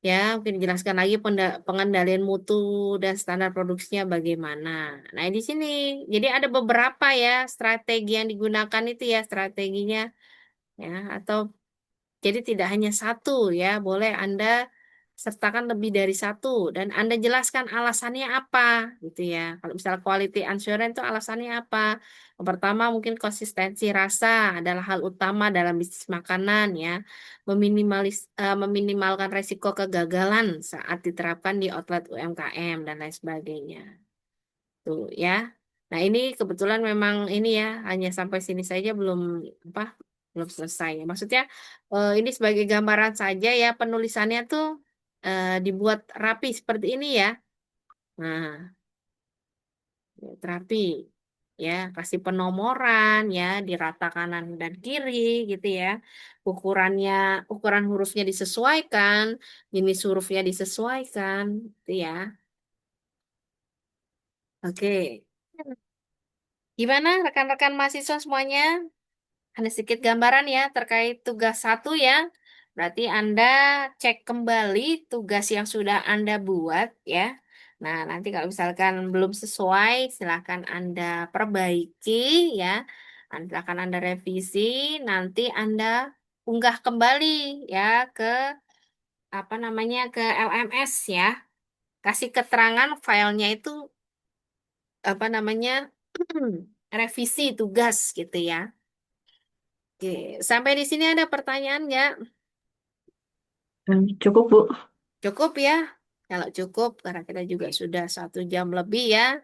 Ya, mungkin dijelaskan lagi pengendalian mutu dan standar produksinya bagaimana. Nah, di sini, jadi ada beberapa ya strategi yang digunakan itu ya strateginya ya atau jadi tidak hanya satu ya, boleh Anda sertakan lebih dari satu dan Anda jelaskan alasannya apa gitu ya. Kalau misalnya quality assurance itu alasannya apa? Yang pertama mungkin konsistensi rasa adalah hal utama dalam bisnis makanan ya. Meminimalkan resiko kegagalan saat diterapkan di outlet UMKM dan lain sebagainya. Tuh ya. Nah, ini kebetulan memang ini ya hanya sampai sini saja apa belum selesai. Maksudnya ini sebagai gambaran saja ya penulisannya tuh dibuat rapi seperti ini ya. Nah, rapi ya, kasih penomoran ya di rata kanan dan kiri gitu ya. Ukurannya, ukuran hurufnya disesuaikan, jenis hurufnya disesuaikan, gitu ya. Oke. Gimana rekan-rekan mahasiswa semuanya? Ada sedikit gambaran ya terkait tugas satu ya. Berarti Anda cek kembali tugas yang sudah Anda buat ya. Nah, nanti kalau misalkan belum sesuai, silahkan Anda perbaiki ya. Silahkan Anda revisi, nanti Anda unggah kembali ya ke apa namanya ke LMS ya. Kasih keterangan filenya itu apa namanya revisi tugas gitu ya. Oke, sampai di sini ada pertanyaan nggak? Cukup, Bu. Cukup ya. Kalau cukup, karena kita juga sudah 1 jam lebih ya.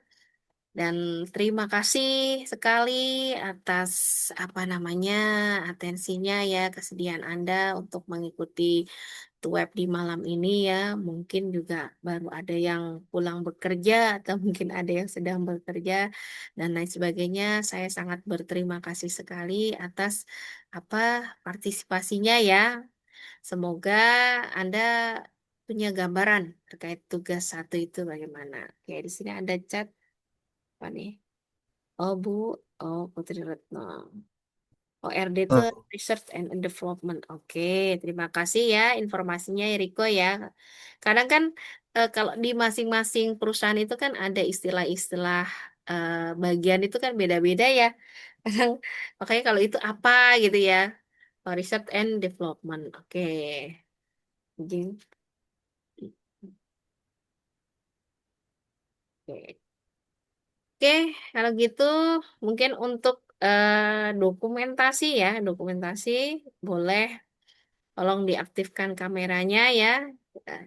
Dan terima kasih sekali atas apa namanya atensinya ya, kesediaan Anda untuk mengikuti web di malam ini ya. Mungkin juga baru ada yang pulang bekerja atau mungkin ada yang sedang bekerja dan lain sebagainya. Saya sangat berterima kasih sekali atas apa partisipasinya ya. Semoga Anda punya gambaran terkait tugas satu itu bagaimana. Oke, di sini ada chat apa nih? Oh Bu, oh Putri Retno. ORD itu Betul. Research and Development. Oke, terima kasih ya informasinya Eriko ya. Kadang kan kalau di masing-masing perusahaan itu kan ada istilah-istilah bagian itu kan beda-beda ya. Kadang makanya kalau itu apa gitu ya. Oh, Research and Development. Oke. Jadi, oke. Oke, kalau gitu mungkin untuk dokumentasi ya, dokumentasi boleh tolong diaktifkan kameranya ya.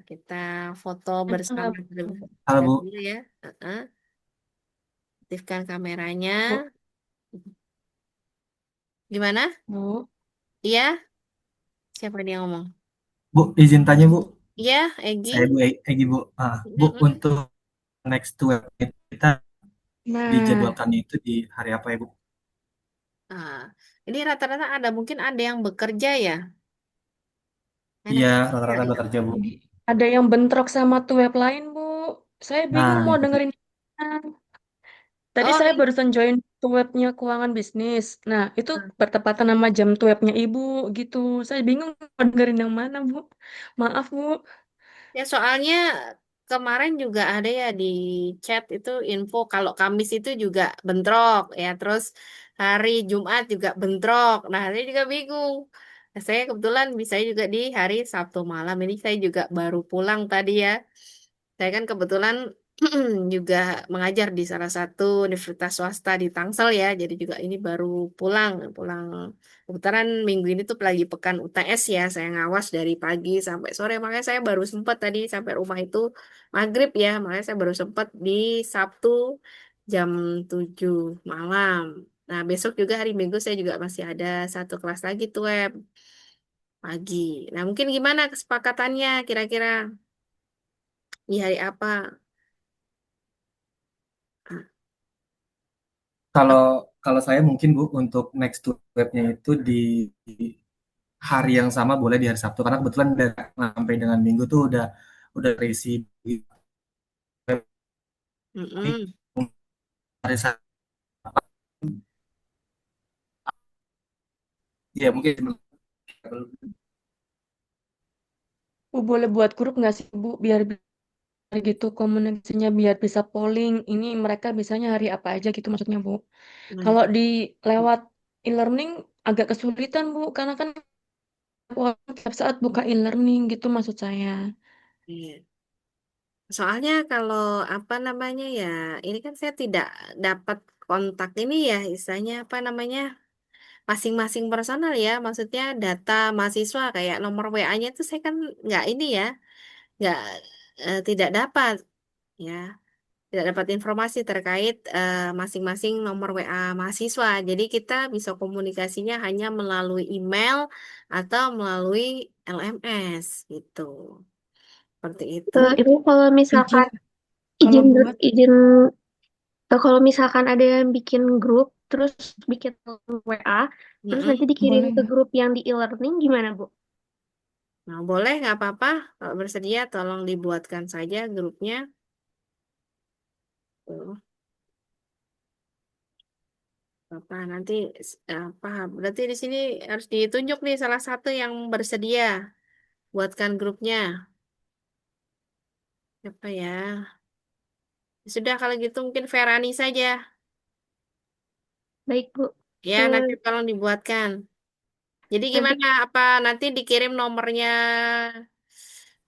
Kita foto bersama terlebih Halo Bu. dahulu ya. Heeh. Aktifkan kameranya. Bu, Gimana? Bu. Iya? Siapa dia ngomong? Bu, izin tanya Bu. Iya, Egi. Saya Bu Egi Bu. Bu, Mm-mm. untuk next to web kita Nah, dijadwalkannya itu di hari apa ya Bu? Ah, ini rata-rata ada mungkin ada yang bekerja ya. Iya, Enaknya bekerja rata-rata ya. bekerja Bu. ada yang bentrok sama tuh web lain, Bu. Saya bingung Nah, mau itu dia. dengerin mana. Tadi Oh, saya barusan join tuh webnya keuangan bisnis. Nah, itu bertepatan sama jam tuh webnya Ibu gitu. Saya bingung mau dengerin yang mana, Bu. Maaf, Bu. ya, soalnya kemarin juga ada ya di chat itu info kalau Kamis itu juga bentrok ya, terus hari Jumat juga bentrok. Nah, saya juga bingung. Nah, saya kebetulan bisa juga di hari Sabtu malam ini saya juga baru pulang tadi ya. Saya kan kebetulan juga mengajar di salah satu universitas swasta di Tangsel ya, jadi juga ini baru pulang, pulang. Kebetulan minggu ini tuh lagi pekan UTS ya, saya ngawas dari pagi sampai sore, makanya saya baru sempat tadi sampai rumah itu maghrib ya, makanya saya baru sempat di Sabtu jam 7 malam. Nah, besok juga hari Minggu saya juga masih ada satu kelas lagi tuh web pagi. Nah, mungkin gimana kesepakatannya kira-kira di hari apa? Ah, Kalau kalau saya mungkin Bu untuk next to webnya itu di hari yang sama boleh di hari Sabtu karena kebetulan udah sampai dengan Minggu tuh udah terisi mm-mm. hari Sabtu. Ya mungkin Bu boleh buat grup nggak sih, Bu? Biar gitu komunikasinya biar bisa polling. Ini mereka bisanya hari apa aja gitu maksudnya, Bu. Nah, Kalau di lewat e-learning agak kesulitan, Bu, karena kan orang tiap saat buka e-learning gitu maksud saya. iya. Soalnya kalau apa namanya ya, ini kan saya tidak dapat kontak ini ya, istilahnya apa namanya, masing-masing personal ya, maksudnya data mahasiswa kayak nomor WA-nya itu saya kan nggak ini ya, nggak tidak dapat ya, tidak dapat informasi terkait masing-masing nomor WA mahasiswa. Jadi kita bisa komunikasinya hanya melalui email atau melalui LMS gitu, seperti itu. Ibu kalau Izin misalkan kalau izin buat izin kalau misalkan ada yang bikin grup terus bikin WA terus nanti Mm-mm. dikirim boleh ke nggak? grup yang di e-learning gimana Bu? Nah, boleh nggak apa-apa. Kalau bersedia, tolong dibuatkan saja grupnya. Tuh, apa nanti paham. Berarti di sini harus ditunjuk nih salah satu yang bersedia buatkan grupnya. Apa ya? Sudah kalau gitu mungkin Ferani saja. Baik Bu. Ya, nanti Eh, tolong dibuatkan. Jadi nanti gimana? Apa nanti dikirim nomornya,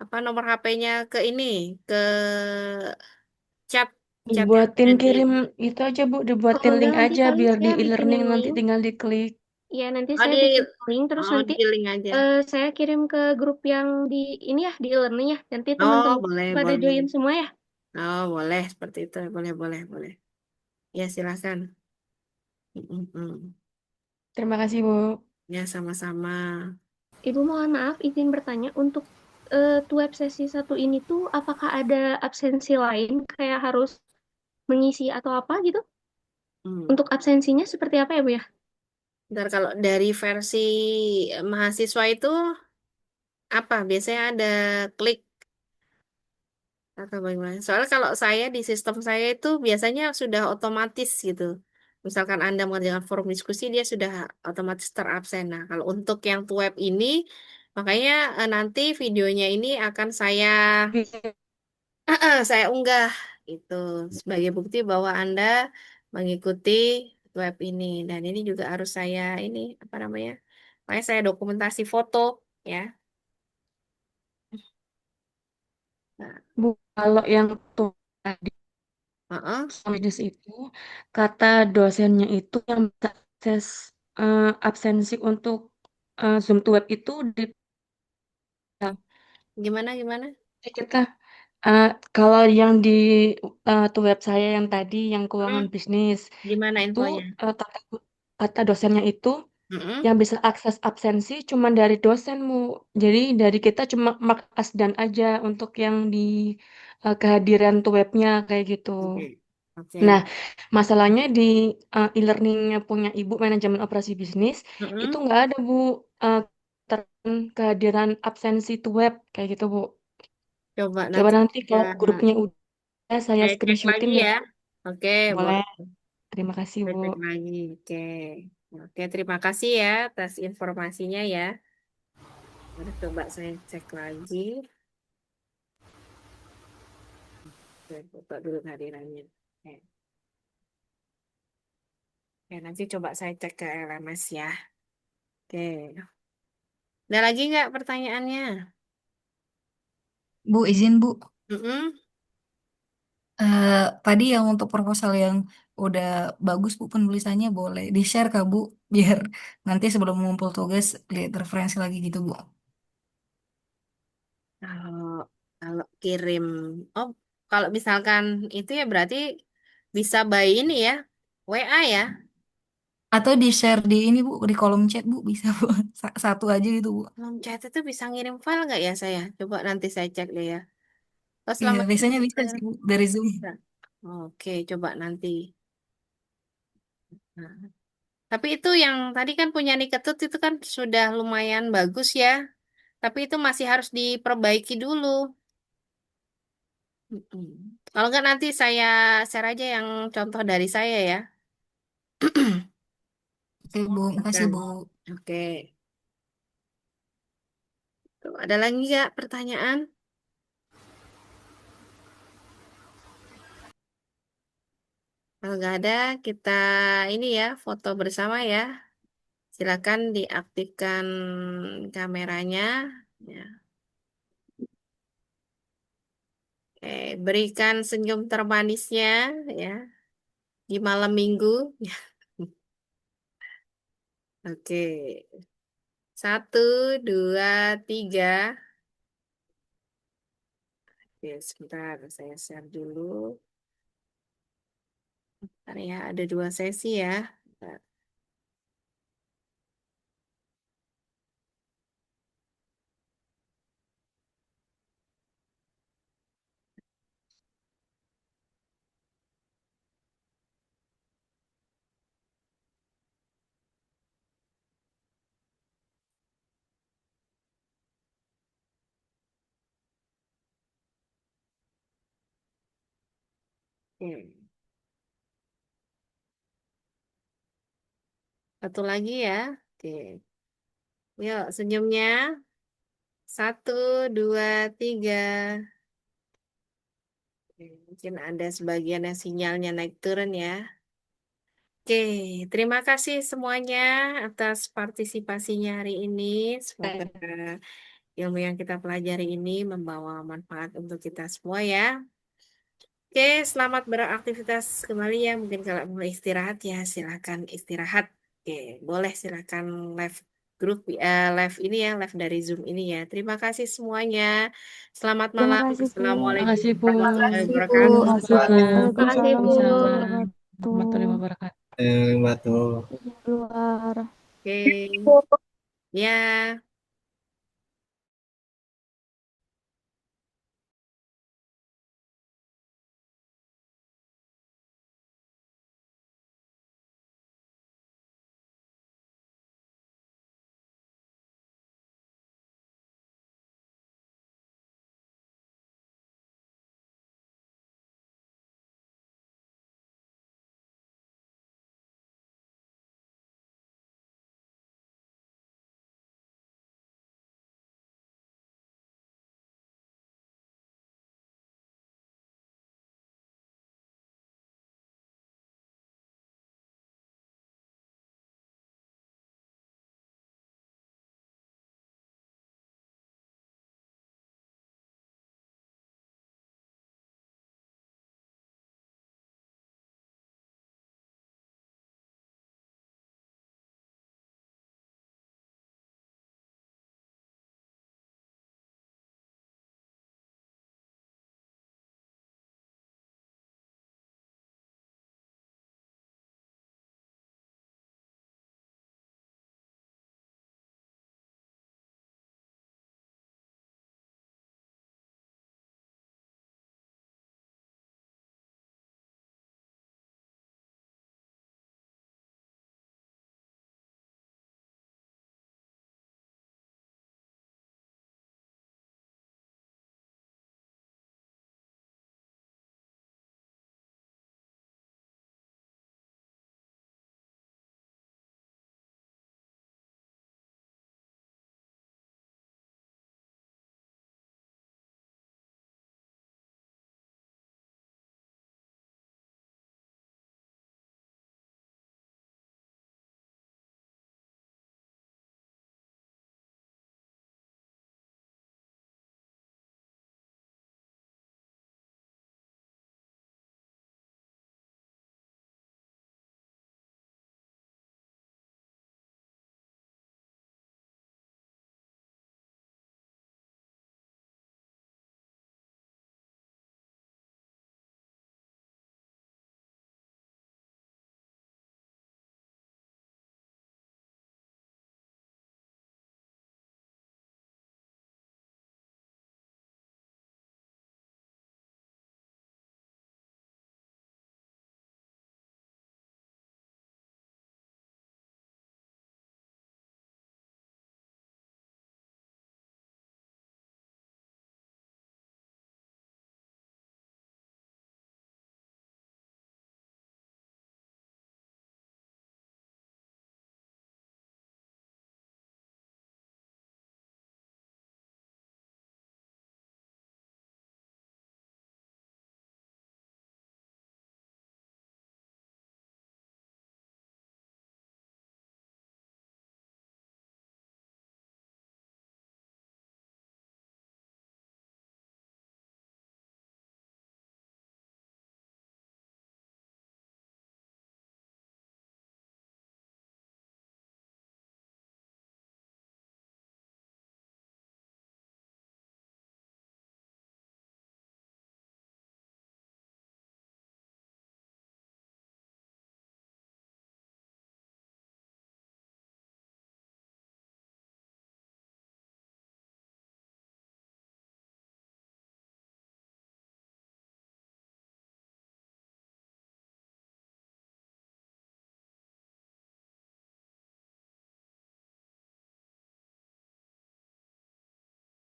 apa nomor HP-nya ke ini, ke chat chat yang Dibuatin ada di. kirim itu aja, Bu, kalau dibuatin enggak link nanti aja paling biar di saya e-learning bikinin nanti link. tinggal diklik. Ya nanti Oh, saya di bikin link terus oh, nanti di link aja. saya kirim ke grup yang di ini ya di e-learning ya. Nanti Oh, teman-teman boleh, pada boleh. join semua ya. Oh, boleh seperti itu. Boleh, boleh, boleh. Ya, silakan. Mm-mm. Terima kasih, Bu. Ya, sama-sama. Ibu mohon maaf izin bertanya untuk web sesi satu ini tuh apakah ada absensi lain kayak harus mengisi atau apa gitu? Hmm. Untuk absensinya seperti apa ya Bu ya? Ntar kalau dari versi mahasiswa itu apa? Biasanya ada klik atau bagaimana? Soalnya kalau saya di sistem saya itu biasanya sudah otomatis gitu. misalkan Anda mengerjakan forum diskusi, dia sudah otomatis terabsen. Nah, kalau untuk yang web ini, makanya nanti videonya ini akan saya unggah itu sebagai bukti bahwa Anda mengikuti web ini. Dan ini juga harus saya ini apa namanya? Makanya saya dokumentasi foto ya. Nah, Bu, kalau yang tuh tadi heeh. bisnis itu, kata dosennya itu yang bisa akses absensi untuk Zoom to Web itu di Gimana? kita kalau yang di to web saya yang tadi yang Hmm, keuangan bisnis gimana itu infonya? kata dosennya itu Mm-mm. yang bisa akses absensi cuma dari dosenmu. Jadi dari kita cuma mark as dan aja untuk yang di kehadiran to webnya kayak gitu. Oke. Nah, Oke. masalahnya di e-learningnya punya Ibu manajemen operasi bisnis itu Mm-mm. nggak ada Bu uh, kehadiran absensi to web kayak gitu Bu. Coba Coba nanti nanti ya, kalau grupnya udah saya saya cek lagi screenshotin deh. ya. Oke, Boleh. boleh. Terima kasih Saya Bu. cek lagi. Oke. Oke, terima kasih ya atas informasinya ya. Udah coba saya cek lagi. Saya buka dulu kehadirannya. Oke. Oke, nanti coba saya cek ke LMS ya. Oke. Ada lagi nggak pertanyaannya? Bu, izin Bu. Mm-mm. Tadi yang untuk proposal yang udah bagus Bu penulisannya boleh di-share ke Bu biar nanti sebelum mengumpul tugas lihat referensi lagi gitu Bu. Kalau kalau kirim, oh kalau misalkan itu ya berarti bisa by ini ya, WA ya. Atau di-share di ini Bu, di kolom chat Bu bisa Bu. Satu aja gitu Bu. Belum chat itu bisa ngirim file nggak ya saya? Coba nanti saya cek deh ya. Oh Iya, selama ini biasanya bisa saya sih Bu dari Zoom. bisa. Oke, coba nanti. Nah, tapi itu yang tadi kan punya Niketut itu kan sudah lumayan bagus ya. Tapi itu masih harus diperbaiki dulu. Mm-mm. Kalau nggak nanti saya share aja yang contoh dari saya ya. Oke Bu, makasih Kan. Bu. Oke. Tuh, ada lagi nggak pertanyaan? Kalau nggak ada, kita ini ya foto bersama ya. Silakan diaktifkan kameranya. Ya. Oke, berikan senyum termanisnya ya di malam minggu. Oke, satu, dua, tiga. Oke, sebentar saya share dulu. Bentar ya, ada dua sesi ya. Bentar. Oke, satu lagi ya. Oke, yuk senyumnya. Satu, dua, tiga. Oke, mungkin ada sebagian yang sinyalnya naik turun ya. Oke, terima kasih semuanya atas partisipasinya hari ini. Semoga ilmu yang kita pelajari ini membawa manfaat untuk kita semua ya. Oke, selamat beraktivitas kembali ya. Mungkin kalau mau istirahat ya silakan istirahat. Oke, boleh silakan live grup live ini ya, live dari Zoom ini ya. Terima kasih semuanya. Selamat Terima malam. kasih, Bu. Assalamualaikum Makasih Bu. Terima warahmatullahi kasih Bu. Terima wabarakatuh. kasih Bu. Terima kasih, Waalaikumsalam Bu. Waalaikumsalam warahmatullahi warahmatullahi wabarakatuh. wabarakatuh. Batu. Luar. Oke, ya.